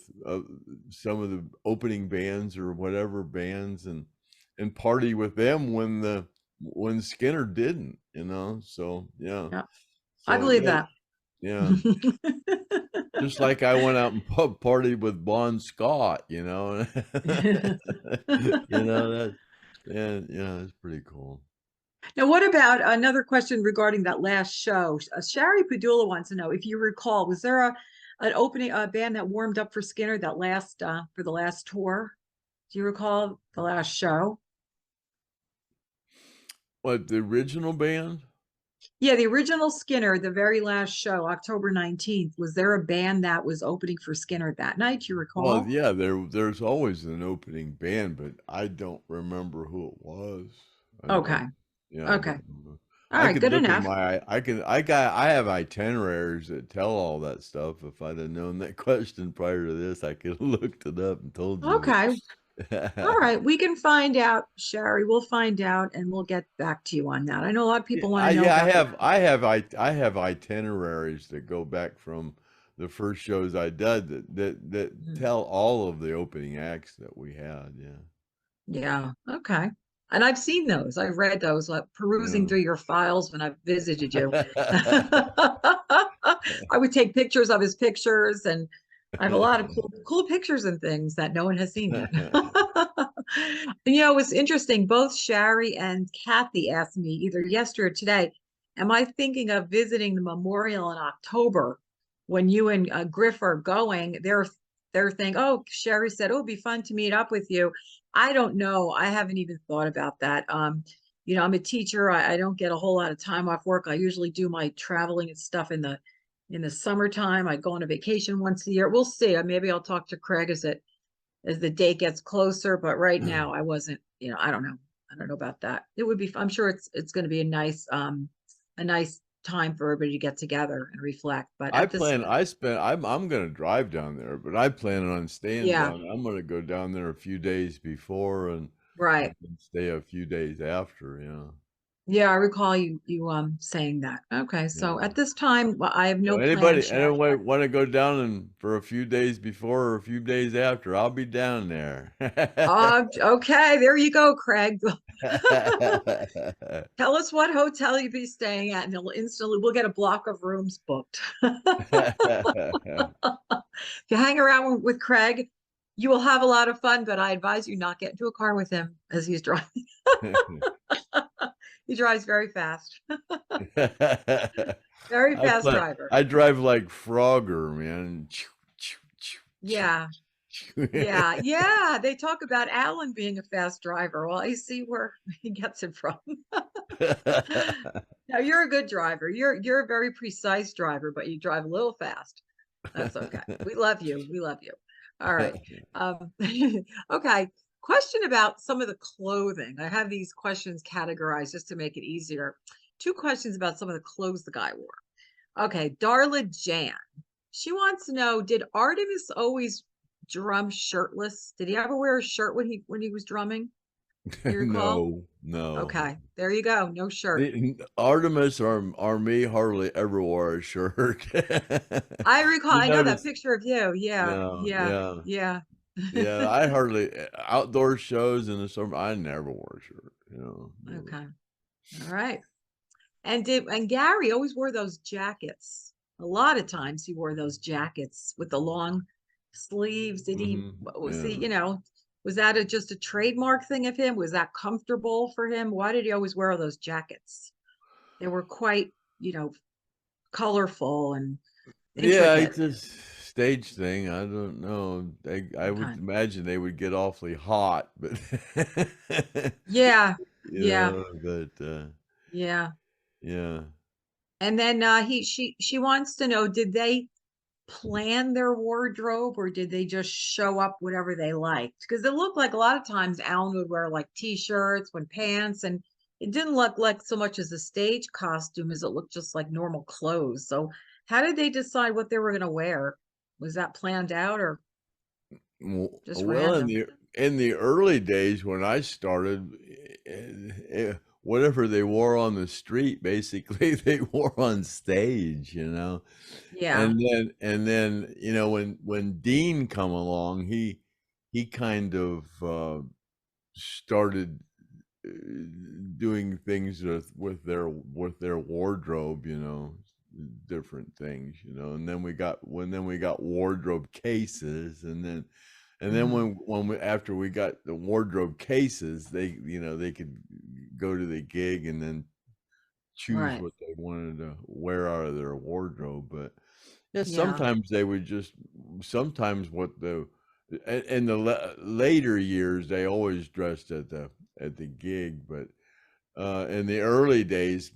some of the opening bands or whatever bands and party with them when Skinner didn't. So yeah. Yeah, I So believe yeah, that. yeah. Just like I went out and pub partied with Bon Scott, you know. You know that, yeah, yeah, it's pretty cool. Now, what about another question regarding that last show? Shari Padula wants to know if you recall, was there an opening a band that warmed up for Skinner that last for the last tour? Do you recall the last show? What, the original band? Yeah, the original Skinner, the very last show, October 19th. Was there a band that was opening for Skinner that night? Do you Well, recall? yeah, there's always an opening band, but I don't remember who it was. Okay. Yeah, I Okay. don't remember. All I right, could good look at enough. my I have itineraries that tell all that stuff. If I'd have known that question prior to this, I could have looked it up and told you. Okay. All But right, we can find out, Sherry. We'll find out and we'll get back to you on that. I know a lot of people want to know yeah, about the I have itineraries that go back from the first shows I did that Mhm. tell all of the opening acts that we had. Yeah. Yeah, okay. And I've seen those. I've read those, like perusing Yeah. through your files when I've visited you. I would take pictures of his pictures, and I have a lot of cool pictures and things that no one has seen yet. You know, it's interesting. Both Shari and Kathy asked me either yesterday or today, am I thinking of visiting the memorial in October when you and Griff are going? They're thinking, oh, Shari said, oh, it'd be fun to meet up with you. I don't know. I haven't even thought about that. You know, I'm a teacher. I don't get a whole lot of time off work. I usually do my traveling and stuff in the summertime. I go on a vacation once a year. We'll see. Maybe I'll talk to Craig as the date gets closer. But right now, I wasn't. You know, I don't know. I don't know about that. It would be. I'm sure it's going to be a nice time for everybody to get together and reflect. But I at this, plan. I'm gonna drive down there, but I plan on staying yeah, down. I'm gonna go down there a few days before and right. then stay a few days after. Yeah. Yeah, I recall you saying that. Okay, so Yeah. at this time, well, I have no So plan, Sherry. anybody want to go down and for a few days before or a few days after? I'll be down there. Okay, there you go, Craig. Tell us what hotel you'll be staying at, and we'll get a block of rooms booked. If you hang around with Craig, you will have a lot of fun, but I advise you not get into a car with him as he's driving. He drives very fast. Very fast driver. I drive like Frogger, man. Yeah. Yeah, yeah. They talk about Alan being a fast driver. Well, I see where he gets it from. Now you're a good driver. You're a very precise driver, but you drive a little fast. That's okay. We love you. We love you. All right. Um, okay. Question about some of the clothing. I have these questions categorized just to make it easier. Two questions about some of the clothes the guy wore. Okay, Darla Jan. She wants to know, did Artemis always drum shirtless? Did he ever wear a shirt when he was drumming? Do you recall? No, no. Okay, there you go. No shirt. Artemis or me hardly ever wore a shirt. I recall. You I know that notice? picture of you. Yeah, No, yeah, yeah, yeah. yeah. I hardly outdoor shows in the summer. I never wore a shirt. You know, never. Okay. All right. And Gary always wore those jackets. A lot of times he wore those jackets with the long sleeves. Did he was he, Yeah. you know, was that just a trademark thing of him? Was that comfortable for him? Why did he always wear those jackets? They were quite, you know, colorful and Yeah, intricate. it's a stage thing. I don't know. I would Okay. imagine they would get awfully hot, but Yeah. you Yeah. know, but Yeah. yeah. And then she wants to know, did they plan their wardrobe or did they just show up whatever they liked? Because it looked like a lot of times Alan would wear like t-shirts when pants, and it didn't look like so much as a stage costume as it looked just like normal clothes. So how did they decide what they were going to wear? Was that planned out or just Well, random? in the early days when I started, whatever they wore on the street, basically they wore on stage, you know. Yeah. And then you know when Dean come along, he kind of started doing things with their wardrobe, you know. different things, you know. And then we got wardrobe cases, and then Mhm. when we after we got the wardrobe cases, they could go to the gig and then choose Right. what they wanted to wear out of their wardrobe. But yeah, Yeah. sometimes they would just sometimes what the in the later years they always dressed at the gig, but in the early days,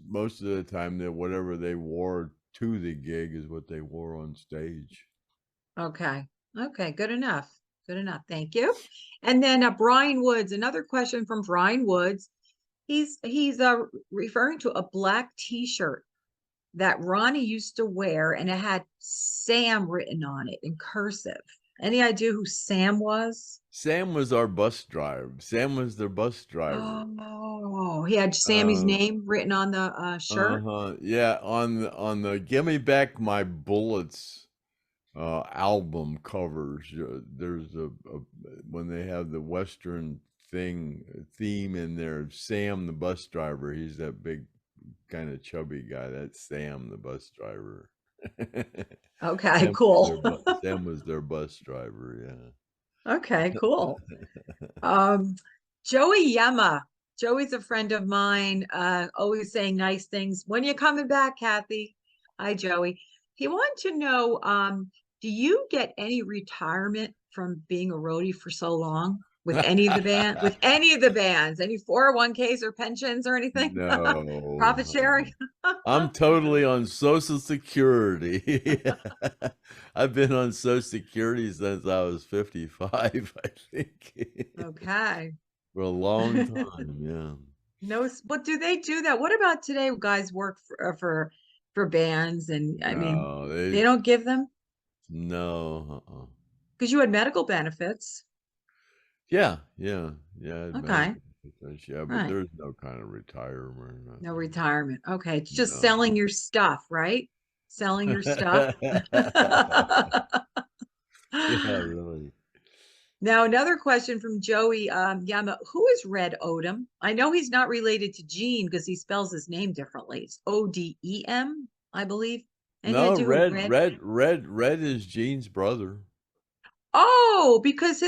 most of the time that whatever they wore to the gig is what they wore on stage. Okay. Okay. Good enough. Good enough. Thank you. And then Brian Woods, another question from Brian Woods. He's referring to a black T-shirt that Ronnie used to wear, and it had Sam written on it in cursive. Any idea who Sam was? Sam was our bus driver. Sam was their bus driver. Oh, he had Sammy's Uh, name written on the shirt. uh-huh. Yeah, on the "Give Me Back My Bullets" album covers, there's a when they have the Western theme in there, Sam the bus driver, he's that big kind of chubby guy. That's Sam the bus driver. Okay, cool. Sam was their bus driver, Okay, cool. yeah. Joey Yema. Joey's a friend of mine, always saying nice things. When you coming back, Kathy? Hi, Joey. He wanted to know, do you get any retirement from being a roadie for so long with any of the bands, any 401ks or pensions or anything? Profit No, sharing? I'm totally on Social Security. I've been on Social Security since I was 55, I think, Okay. for a long time. Yeah. No, but do they do that? What about today? Guys work for bands, and I mean, No, they don't give them no. because you had medical benefits. Yeah, yeah, yeah. I'd Okay, medical benefits, yeah, but right. there's no kind of retirement or No nothing. retirement. Okay, it's just No. selling your stuff, right? Selling your stuff. Yeah, really. Now, another question from Joey Yama. Who is Red Odom? I know he's not related to Gene because he spells his name differently. It's Odem, I believe. Any No, idea who Red? Red is Gene's brother. Oh, because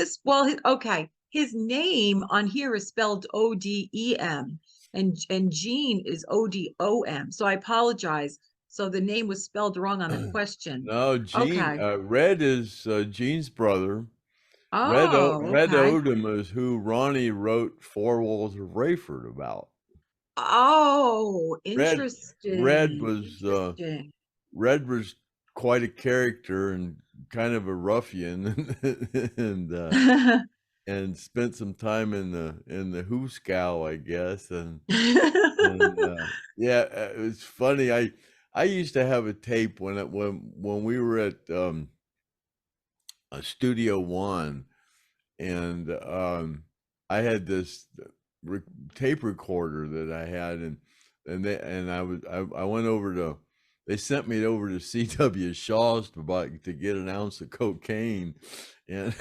okay, his name on here is spelled Odem, and Gene is Odom. So I apologize. So the name was spelled wrong on the question. No, Okay. Red is Gene's brother. Oh, Red okay. Odom is who Ronnie wrote Four Walls of Rayford about. Oh, Red Red interesting. was uh, Interesting. Red was quite a character and kind of a ruffian, and spent some time in the Hooskow, I guess, and yeah, it's funny. I used to have a tape when we were at a Studio One, and I had this re tape recorder that I had, and I went over to they sent me over to C.W. Shaw's to get an ounce of cocaine, and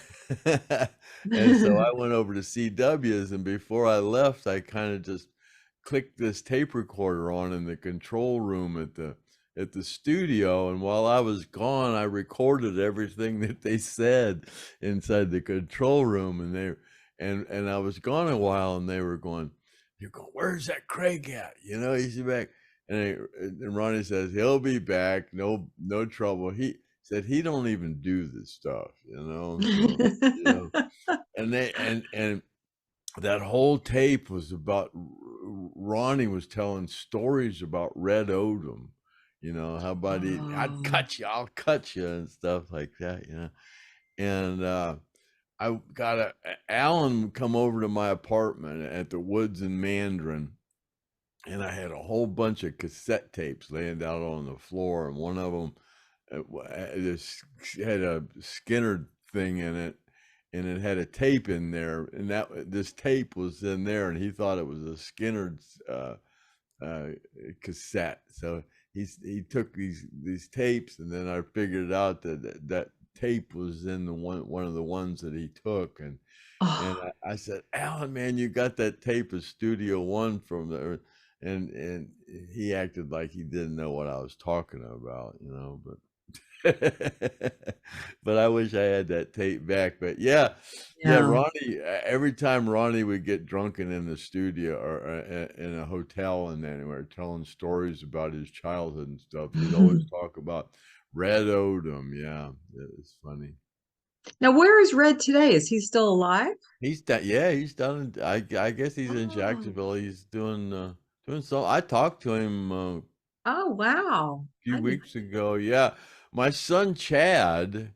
and so I went over to C.W.'s, and before I left, I kind of just clicked this tape recorder on in the control room at the studio, and while I was gone, I recorded everything that they said inside the control room, and I was gone a while, and they were going, "You're going, where's that Craig at? You know, he's back." And Ronnie says he'll be back, no trouble. He said he don't even do this stuff, you know. So you know, and that whole tape was about Ronnie was telling stories about Red Odom, you know, how about I'd Oh. cut you, I'll cut you, and stuff like that, you know. And I got Alan come over to my apartment at the Woods in Mandarin, and I had a whole bunch of cassette tapes laying out on the floor, and one of them this had a Skinner thing in it, and it had a tape in there, and this tape was in there, and he thought it was a Skinner's uh, cassette. So he took these tapes, and then I figured out that tape was in the one of the ones that he took, and Oh. I said, Alan, man, you got that tape of Studio One from there. and he acted like he didn't know what I was talking about, you know, but but I wish I had that tape back. But yeah, yeah, Yeah. Ronnie, every time Ronnie would get drunken in the studio or in a hotel and anywhere telling stories about his childhood and stuff, he'd always talk about Red Odom. Yeah, it's funny. Now, where is Red today? Is he still alive? He's done, yeah, he's done. I guess he's in Oh, Jacksonville. He's doing so. I talked to him oh wow. few weeks ago. Yeah, my son Chad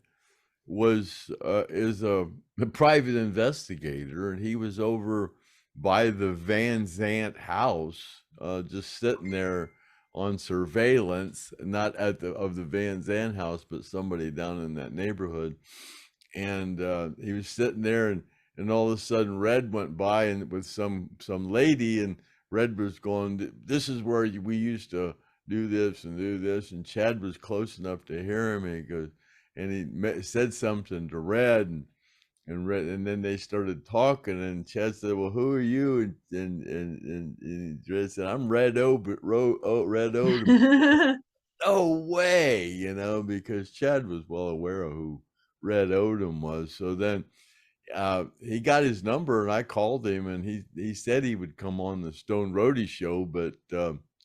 was is a private investigator, and he was over by the Van Zant house, just sitting there on surveillance, not at the of the Van Zant house, but somebody down in that neighborhood. And he was sitting there, and all of a sudden Red went by and with some lady, and Red was going, "This is where we used to do this and do this," and Chad was close enough to hear him, and he goes, and he said something to Red, and Red, and then they started talking, and Chad said, "Well, who are you?" And Red said, "I'm Red Red Odom." No way, you know, because Chad was well aware of who Red Odom was. So then he got his number, and I called him, and he said he would come on the Stone Roadie show, but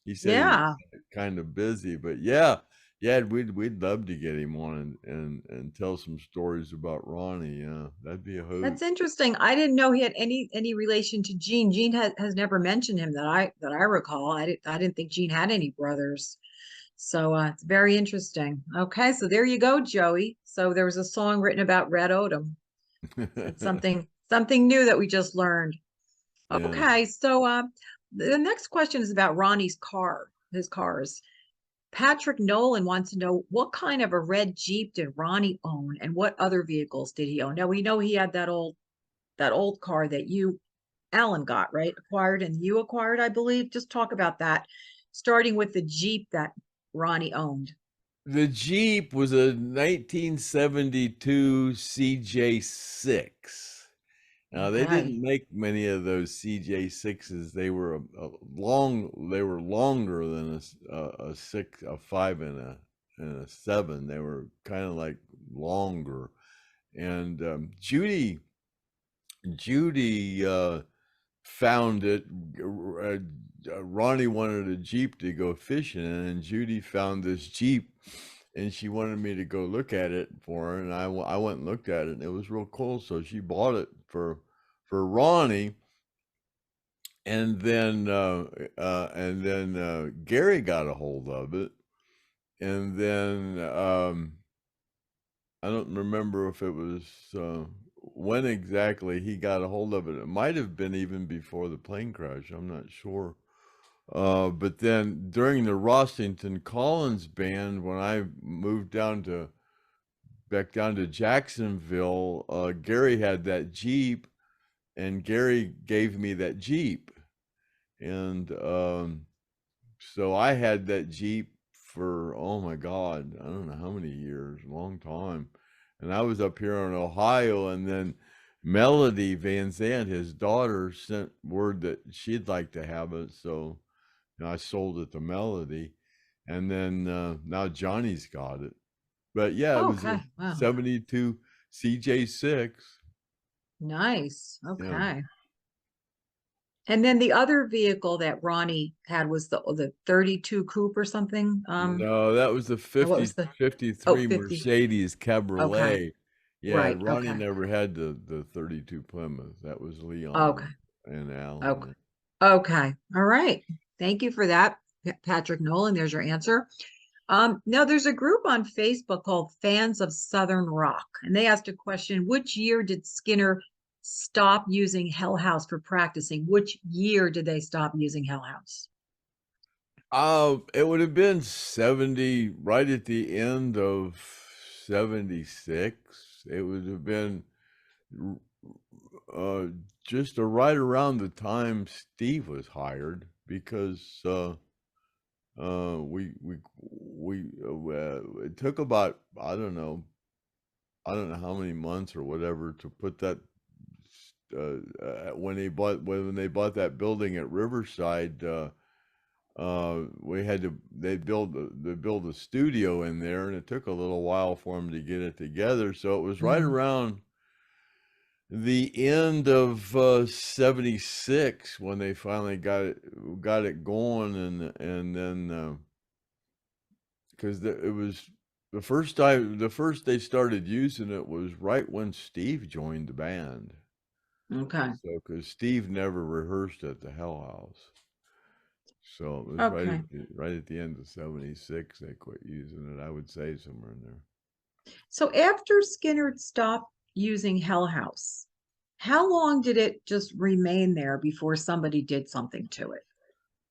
he said he was Yeah, kind of busy. But yeah, yeah, we'd love to get him on and tell some stories about Ronnie. Yeah, that'd be a hoot. that's interesting. I didn't know he had any relation to Gene. Gene has never mentioned him that I recall. I didn't think Gene had any brothers. So it's very interesting. Okay, so there you go, Joey. So there was a song written about Red Odom. That's something new that we just learned. Yeah. Okay, so the next question is about Ronnie's car, his cars. Patrick Nolan wants to know what kind of a red Jeep did Ronnie own and what other vehicles did he own? Now we know he had that old car that Alan got, right? Acquired and you acquired, I believe. Just talk about that, starting with the Jeep that Ronnie owned. The Jeep was a 1972 CJ6. Now they Okay. didn't make many of those CJ6s. They were they were longer than a six, a five, and a seven. They were kind of like longer. And Judy found it. Ronnie wanted a Jeep to go fishing in, and Judy found this Jeep, and she wanted me to go look at it for her, and I went and looked at it, and it was real cool. So she bought it for Ronnie, and then Gary got a hold of it, and then I don't remember if it was when exactly he got a hold of it. It might have been even before the plane crash. I'm not sure. But then during the Rossington Collins band, when I moved back down to Jacksonville, Gary had that Jeep, and Gary gave me that Jeep. And so I had that Jeep for, oh my God, I don't know how many years, a long time. And I was up here in Ohio, and then Melody Van Zandt, his daughter, sent word that she'd like to have it. So I sold it to Melody. And then now Johnny's got it. But yeah, it was a Okay. Wow. 72 CJ6. Nice. Yeah. Okay. And then the other vehicle that Ronnie had was the 32 coupe or something. No, that was the What 50 was the Oh, 53 50. Mercedes Okay. Cabriolet. Yeah, Right. Ronnie Okay. never had the 32 Plymouth. That was Okay. Leon and Okay. Alan. Okay. All right. Thank you for that, Patrick Nolan. There's your answer. Now there's a group on Facebook called Fans of Southern Rock, and they asked a question: which year did Skinner stop using Hell House for practicing? Which year did they stop using Hell House? It would have been 70, right at the end of 76. It would have been uh, just right around the time Steve was hired, because it took about, I don't know how many months or whatever to put that when they bought that building at Riverside. they build a studio in there, and it took a little while for them to get it together. So it was right Mhm. around the end of 76 when they finally got it going, and then because it was the first they started using it was right when Steve joined the band. Okay. So because Steve never rehearsed at the Hell House, so it was Okay. right at the end of 76 they quit using it. I would say somewhere in there. So after Skinner stopped using Hell House, how long did it just remain there before somebody did something to it?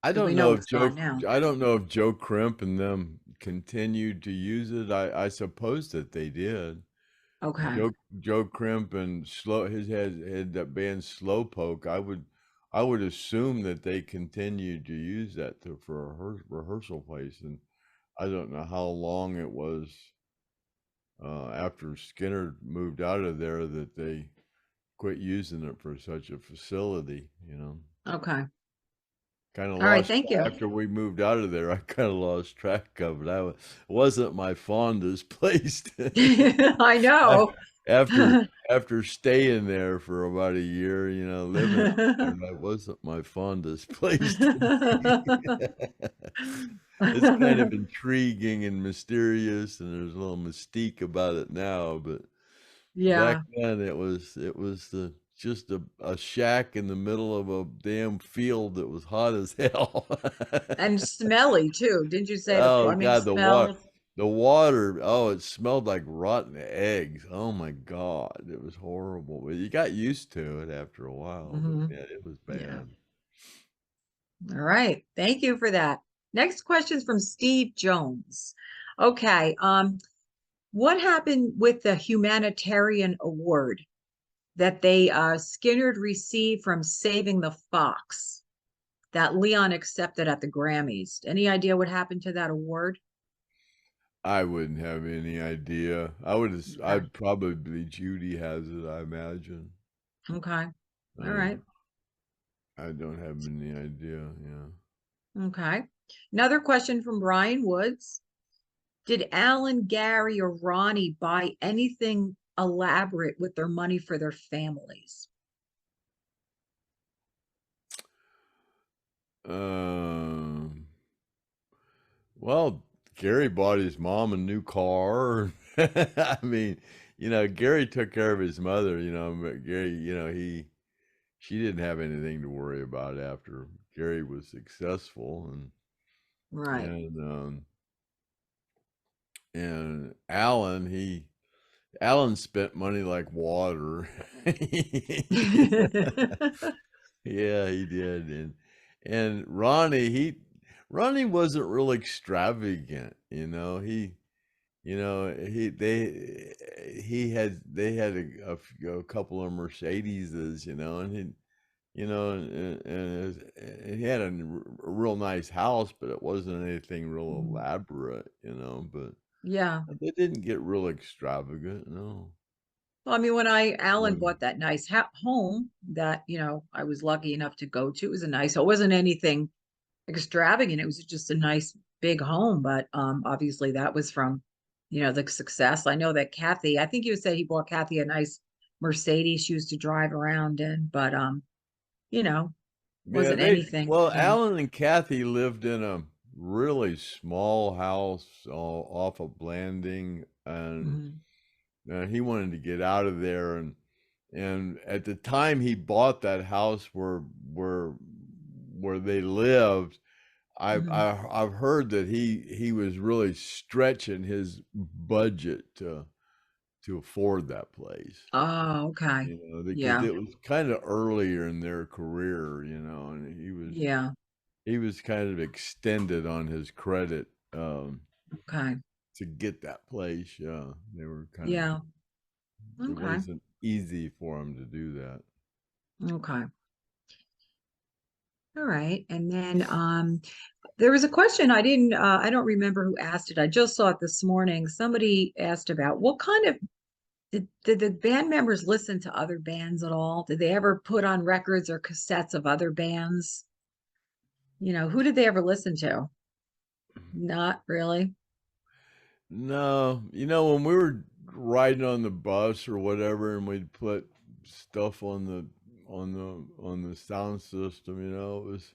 Because we know it's gone now. I don't know if Joe Crimp and them continued to use it. I suppose that they did. Okay. Joe Crimp and his had that band Slowpoke. I would assume that they continued to use that for a rehearsal place, and I don't know how long it was after Skinner moved out of there that they quit using it for such a facility. Okay. Kind of All right. lost Thank you. after we moved out of there. I kind of lost track of it. It wasn't my fondest place I know. after after staying there for about a year, living out there. That wasn't my fondest place to be. It's kind of intriguing and mysterious, and there's a little mystique about it now, but back Yeah. then it was just a shack in the middle of a damn field that was hot as hell. And smelly too. Didn't you say the Oh plumbing God, smells? the water, oh, it smelled like rotten eggs. Oh my God, it was horrible. But you got used to it after a while, but Hmm. yeah, it was Yeah. bad. All right. Thank you for that. Next question is from Steve Jones. Okay. What happened with the humanitarian award that they Skynyrd received from Saving the Fox that Leon accepted at the Grammys? Any idea what happened to that award? I wouldn't have any idea. Okay. I'd probably Judy has it, I imagine. Okay. All I right. I don't have any idea. Yeah. Okay. Another question from Brian Woods. Did Alan, Gary, or Ronnie buy anything elaborate with their money for their families? Um. Well, Gary bought his mom a new car. I mean, Gary took care of his mother, but Gary, she didn't have anything to worry about after Gary was successful, Right. and um and Alan spent money like water. Yeah, he did. And Ronnie wasn't real extravagant, they had a couple of Mercedeses, and he had a real nice house, but it wasn't anything real Mhm. elaborate, but Yeah. they didn't get real extravagant, no. Well, I mean, when Alan Um, bought that nice home that, I was lucky enough to go to, it was a nice, it wasn't anything extravagant. It was just a nice big home, but obviously that was from, the success. I know that Kathy, I think you said he bought Kathy a nice Mercedes she used to drive around in, but you know, Yeah, wasn't anything. Alan and Kathy lived in a really small house off of Blanding, and Mhm. he wanted to get out of there, and at the time he bought that house where they lived, Mhm. I've heard that he was really stretching his budget to afford that place. Oh, okay. Because Yeah. it was kind of earlier in their career, and Yeah. he was kind of extended on his credit Okay. to get that place. Yeah, they were kind of Yeah. it Okay. wasn't easy for him to do that. Okay. All right. And then there was a question I don't remember who asked it. I just saw it this morning. Somebody asked about what kind of did the band members listen to other bands at all? Did they ever put on records or cassettes of other bands? Who did they ever listen to? Not really. No, when we were riding on the bus or whatever, and we'd put stuff on the sound system, it was,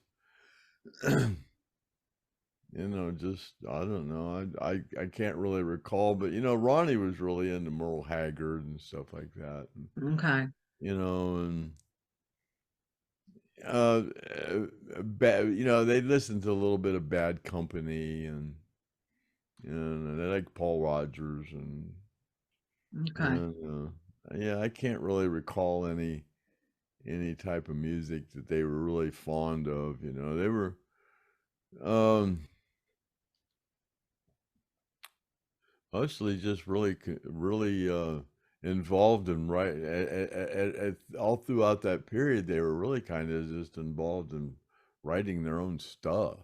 just I don't know. I can't really recall, but Ronnie was really into Merle Haggard and stuff like that, Okay. and uh, bad, they listened to a little bit of Bad Company, and they like Paul Rogers Okay. and yeah, I can't really recall any type of music that they were really fond of. They were um mostly just really involved in all throughout that period. They were really kind of just involved in writing their own stuff.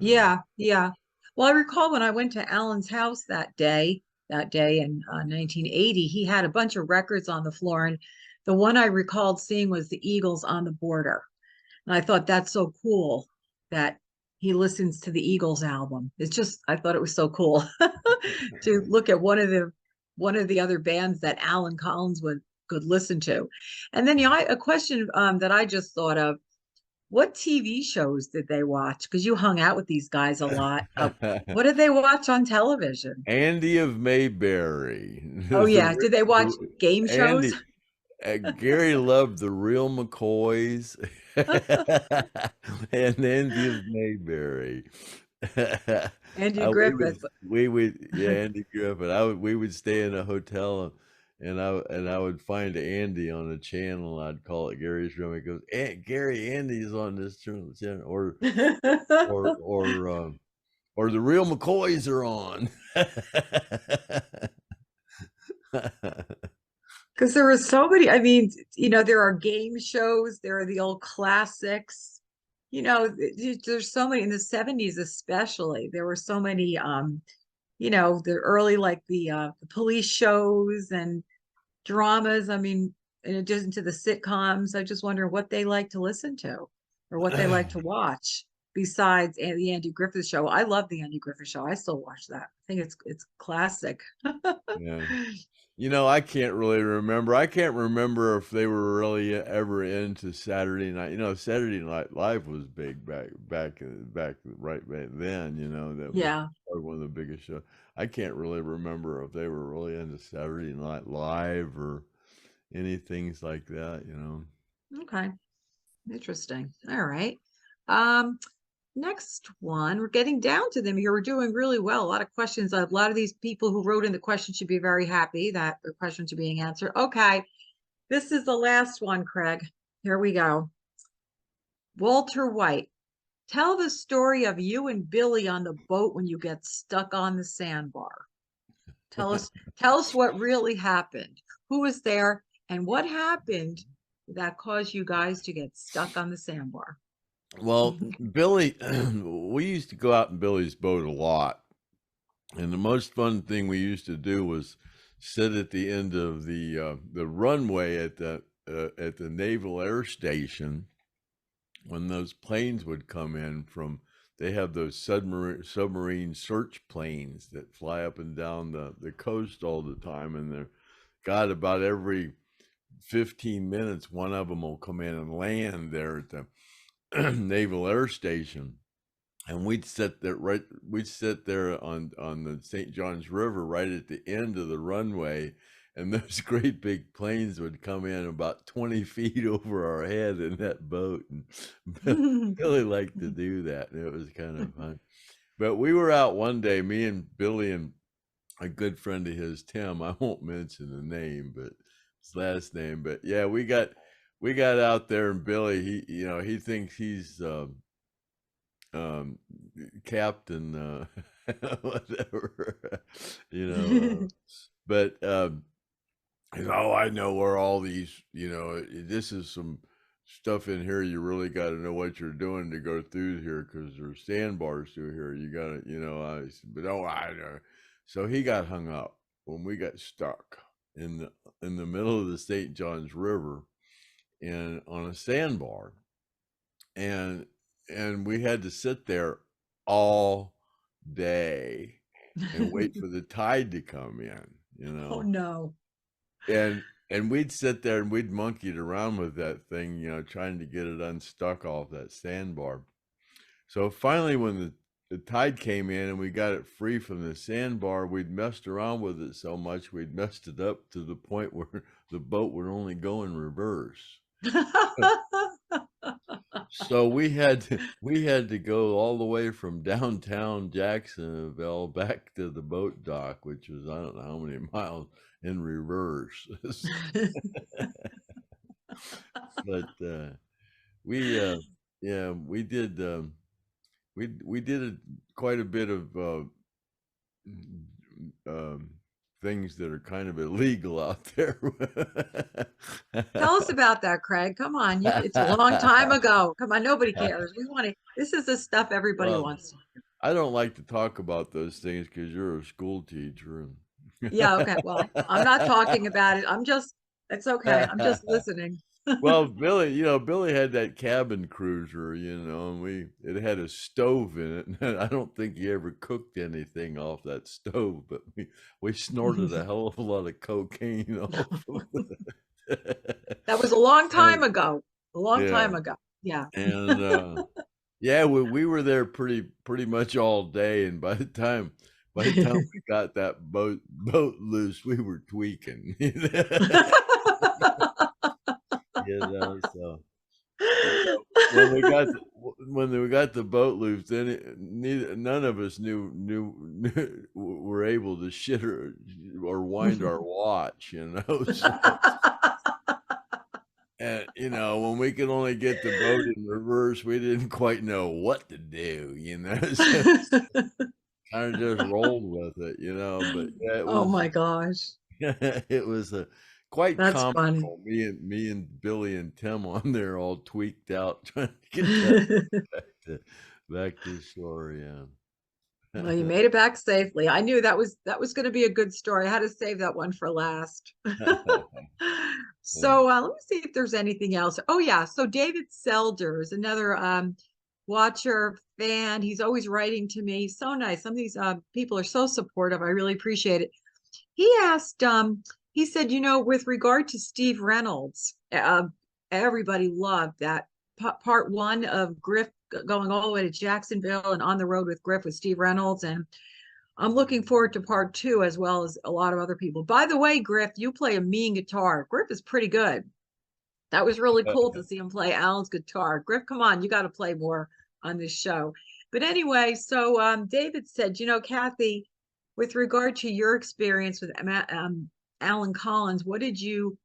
Yeah, yeah. Well, I recall when I went to Alan's house that day in 1980, he had a bunch of records on the floor, and the one I recalled seeing was the Eagles on the Border. And I thought that's so cool that he listens to the Eagles album. I thought it was so cool to look at one of the other bands that Alan Collins would could listen to. And then a question that I just thought of, what TV shows did they watch? Because you hung out with these guys a lot. What did they watch on television? Andy of Mayberry, Oh yeah, did they watch game shows? Andy. Gary loved the Real McCoys and Andy of Mayberry. Andrew We Griffith. would, yeah, Andy Griffith. We would stay in a hotel, and I would find Andy on a channel. I'd call it Gary's room. He goes, Gary, Andy's on this channel, or or um, or the Real McCoys are on. Because there were so many, I mean, there are game shows, there are the old classics. There's so many in the 70s especially. There were so many the early like the police shows and dramas. I mean, in addition to the sitcoms, I just wonder what they like to listen to or what they like to watch besides the Andy Griffith Show. I love the Andy Griffith Show. I still watch that. I think it's classic. Yeah. I can't really remember. I can't remember if they were really ever into Saturday night. Saturday Night Live was big back right back then. That was Yeah. probably one of the biggest shows. I can't really remember if they were really into Saturday Night Live or any things like that. Okay. Interesting. All right. Um, Next one, we're getting down to them here. We're doing really well. A lot of questions. A lot of these people who wrote in the question should be very happy that their questions are being answered. Okay. This is the last one, Craig. Here we go. Walter White, tell the story of you and Billy on the boat when you get stuck on the sandbar. Tell us, tell us what really happened. Who was there and what happened that caused you guys to get stuck on the sandbar? Well, Billy, we used to go out in Billy's boat a lot, and the most fun thing we used to do was sit at the end of the runway at the Naval Air Station when those planes would come in from. They have those submarine search planes that fly up and down the coast all the time, and they're got about every 15 minutes one of them will come in and land there at the Naval Air Station, and we'd sit there on the St. Johns River right at the end of the runway, and those great big planes would come in about 20 feet over our head in that boat, and Billy liked to do that, and it was kind of fun. But we were out one day, me and Billy and a good friend of his, Tim. I won't mention the name, but his last name. But yeah, we got out there, and Billy, he thinks he's um, captain, whatever, you know. But oh, I know where all these, this is some stuff in here. You really got to know what you're doing to go through here because there's sandbars through here. You got to, I said, but oh, I know. So he got hung up when we got stuck in the middle of the St. Johns River and on a sandbar. And and we had to sit there all day and wait for the tide to come in, you Oh know. no. And we'd sit there and we'd monkeyed around with that thing, you know, trying to get it unstuck off that sandbar. So finally, when the tide came in and we got it free from the sandbar, we'd messed around with it so much we'd messed it up to the point where the boat would only go in reverse. So we had to go all the way from downtown Jacksonville back to the boat dock, which was I don't know how many miles in reverse. But we yeah we did quite a bit of um, things that are kind of illegal out there. Tell us about that, Craig. Come on. It's a long time ago. Come on, nobody cares. We want to, this is the stuff everybody Well, wants to hear. I don't like to talk about those things because you're a school teacher. Yeah, okay. Well, I'm not talking about it. It's okay. I'm just listening. Well, Billy, you know, Billy had that cabin cruiser, you know, and it had a stove in it. And I don't think he ever cooked anything off that stove, but we snorted a hell of a lot of cocaine off of it. That was a long time And ago. A long yeah, time ago. Yeah. and yeah, we were there pretty much all day, and by the time we got that boat loose, we were tweaking. You know, so you know, when we got the boat loose, then none of us knew were able to shit or wind our watch, you know. So, and you know, when we could only get the boat in reverse, we didn't quite know what to do, you know. So kind of just rolled with it, you know. But yeah, it Oh was my gosh. it was quite That's funny. comical. Me and Billy and Tim on there all tweaked out trying to get that back to shore. Well, you Yeah. made it back safely. I knew that was going to be a good story. I had to save that one for last. So let me see if there's anything else. Oh yeah, so David Selder is another watcher fan. He's always writing to me. So nice. Some of these people are so supportive. I really appreciate it. He asked, he said, you know, with regard to Steve Reynolds, everybody loved that part one of Griff going all the way to Jacksonville and on the road with Griff with Steve Reynolds. And I'm looking forward to part two as well as a lot of other people. By the way, Griff, you play a mean guitar. Griff is pretty good. That was really cool to see him play Alan's guitar. Griff, come on, you got to play more on this show. But anyway, so David said, you know, Kathy, with regard to your experience with Alan Collins, what did you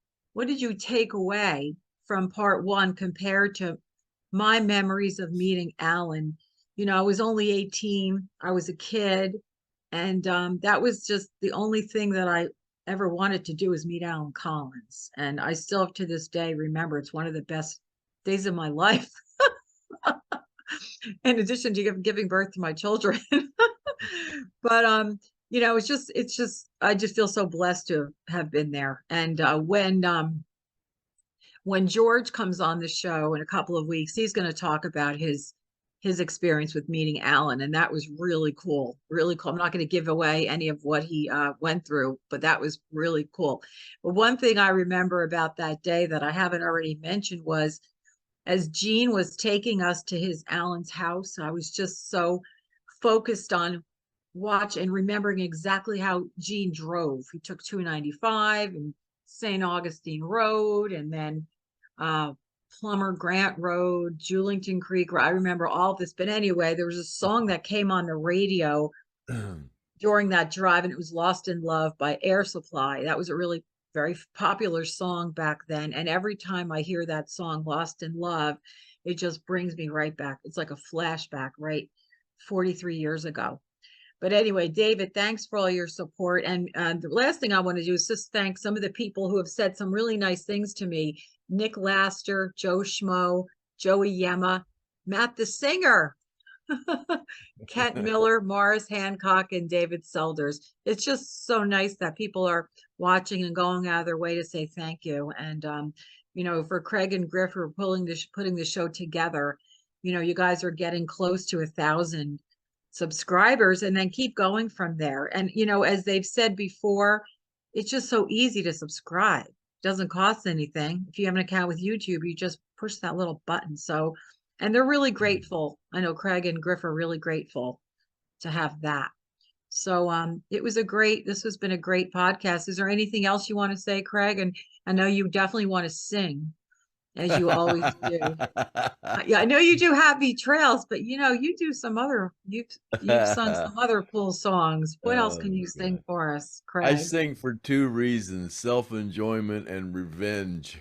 take away from part one compared to my memories of meeting Alan? You know, I was only 18. I was a kid. And that was just the only thing that I ever wanted to do was meet Alan Collins. And I still to this day remember it's one of the best days of my life. In addition to giving birth to my children. But you know, it's just I just feel so blessed to have been there. And when George comes on the show in a couple of weeks, he's going to talk about his experience with meeting Alan, and that was really cool. Really cool. I'm not going to give away any of what he went through, but that was really cool. But one thing I remember about that day that I haven't already mentioned was as Gene was taking us to his Alan's house, I was just so focused on watch and remembering exactly how Gene drove. He took 295 and St. Augustine Road, and then Plummer Grant Road, Julington Creek. I remember all this. But anyway, there was a song that came on the radio during that drive, and it was Lost in Love by Air Supply. That was a really very popular song back then. And every time I hear that song, Lost in Love, it just brings me right back. It's like a flashback, right? 43 years ago. But anyway, David, thanks for all your support. And the last thing I want to do is just thank some of the people who have said some really nice things to me. Nick Laster, Joe Schmo, Joey Yema, Matt the Singer, Kent Miller, Morris Hancock, and David Selders. It's just so nice that people are watching and going out of their way to say thank you. And, you know, for Craig and Griff who are putting the show together, you guys are getting close to 1,000 subscribers, and then keep going from there. And, as they've said before, it's just so easy to subscribe. It doesn't cost anything. If you have an account with YouTube, you just push that little button. So, and they're really grateful. I know Craig and Griff are really grateful to have that. So this has been a great podcast. Is there anything else you want to say, Craig? And I know you definitely want to sing, as you always do. Yeah, I know you do Happy Trails, but you do you've sung some other cool songs. What else Oh, can you sing God. for us, I Craig? sing for two reasons: self-enjoyment and revenge.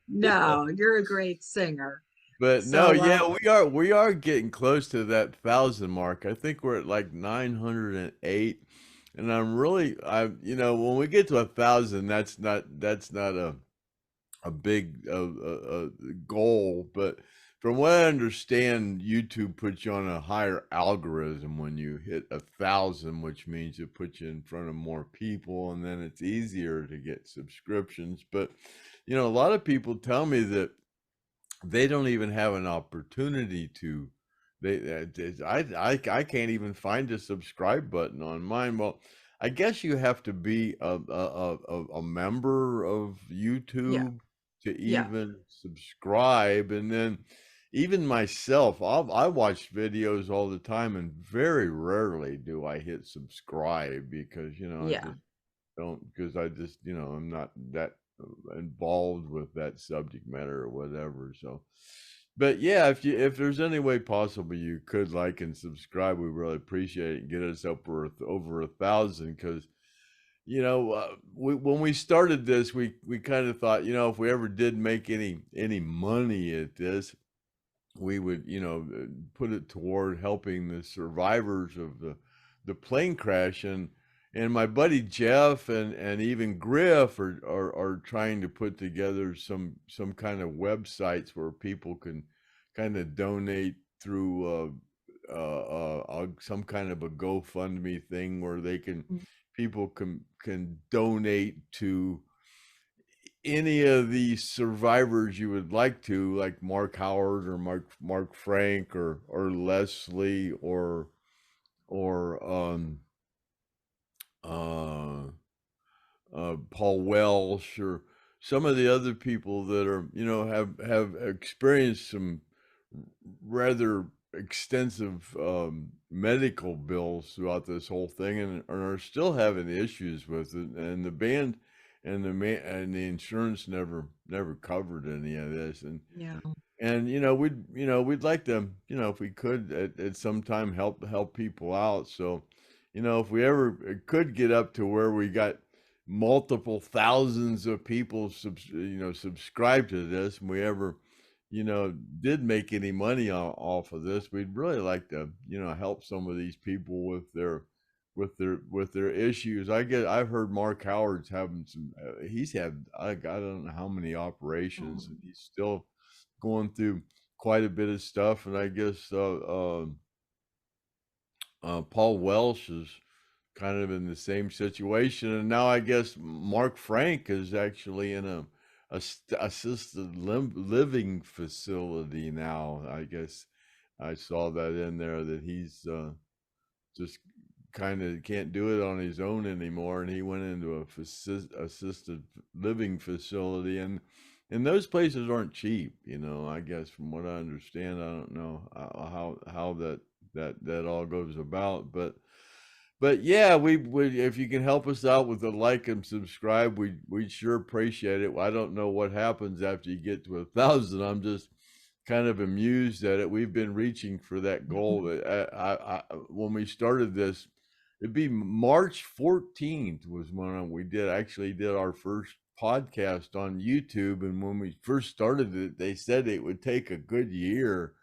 No, you're a great singer. But no, So yeah, we are getting close to that 1,000 mark. I think we're at like 908, and when we get to 1,000, that's not a big goal. But from what I understand, YouTube puts you on a higher algorithm when you hit 1,000, which means it puts you in front of more people, and then it's easier to get subscriptions. But a lot of people tell me that they don't even have an opportunity to. I can't even find a subscribe button on mine. Well, I guess you have to be a member of yeah, YouTube to yeah. even subscribe. And then even myself, I watch videos all the time, and very rarely do I hit subscribe because I Yeah. just don't, because I just I'm not that involved with that subject matter or whatever. So, but yeah, if there's any way possible you could like and subscribe, we really appreciate it, and get us up over 1,000. Because when we started this, we kind of thought, if we ever did make any money at this, we would put it toward helping the survivors of the plane crash. And my buddy Jeff and even Griff are trying to put together some kind of websites where people can kind of donate through some kind of a GoFundMe thing, where people can donate to any of the survivors you would like to, like Mark Howard or Mark Frank or Leslie or uh Paul Welsh, or some of the other people that are have experienced some rather extensive medical bills throughout this whole thing, and are still having issues with it. And the band and the insurance never covered any of this. Yeah. And we'd like to, if we could at some time help people out. So if we ever could get up to where we got multiple thousands of people subscribe to this, and we ever did make any money off of this, we'd really like to help some of these people with their issues. I've heard Mark Howard's having he's had, I don't know how many operations, and he's still going through quite a bit of stuff. And I guess Paul Welsh is kind of in the same situation. And now I guess Mark Frank is actually in a assisted living facility now. I guess I saw that in there, that he's just kind of can't do it on his own anymore, and he went into a assisted living facility. And those places aren't cheap, I guess, from what I understand. I don't know how that all goes about, but yeah, we if you can help us out with a like and subscribe, we'd sure appreciate it. I don't know what happens after you get to 1,000. I'm just kind of amused at it. We've been reaching for that goal. When we started this, it'd be March 14th was when we did our first podcast on YouTube. And when we first started it, they said it would take a good year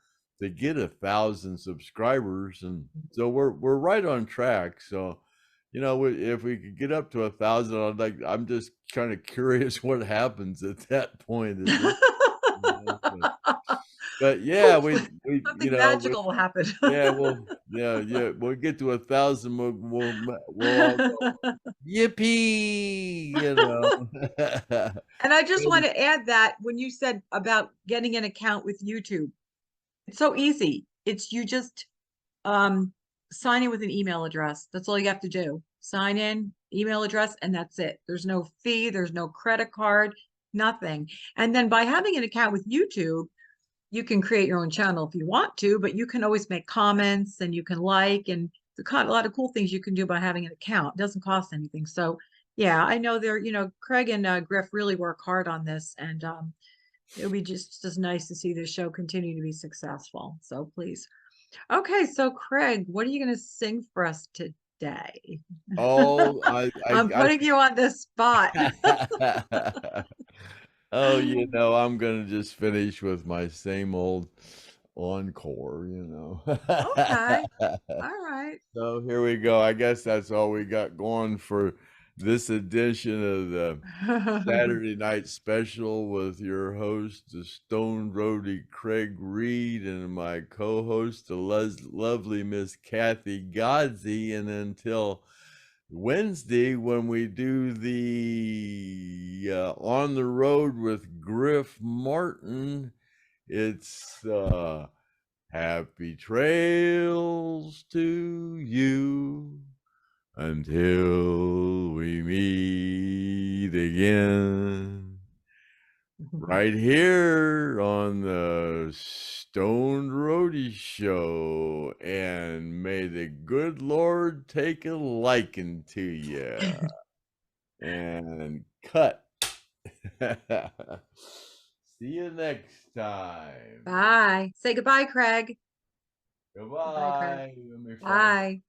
to get 1,000 subscribers, and so we're right on track. So if we could get up to 1,000, I'm just kind of curious what happens at that point. But yeah, we Something magical will happen. yeah, Yeah. We'll get to 1,000. We'll all go, yippee, you know. And I just want to add that when you said about getting an account with YouTube, it's so easy. It's you just sign in with an email address. That's all you have to do. Sign in, email address, and that's it. There's no fee, there's no credit card, nothing. And then by having an account with YouTube, you can create your own channel if you want to, but you can always make comments and you can like, and a lot of cool things you can do by having an account. It doesn't cost anything. So yeah, I know Craig and Griff really work hard on this, and it'll be just as nice to see this show continue to be successful. So please. Okay, so Craig, what are you going to sing for us today? Oh, I'm putting you on the spot. oh, I'm gonna just finish with my same old encore, Okay. All right. So here we go. I guess that's all we got going for this edition of the Saturday Night Special with your host, the Stone Roadie Craig Reed, and my co-host, the lovely Miss Kathy GODSEY. And until Wednesday, when we do the On the Road with Griff Martin, it's happy trails to you until we meet again, right here on the Stoned Roadie Show. And may the good Lord take a liking to you. And cut. See you next time. Bye. Say goodbye, Craig. Goodbye. Bye.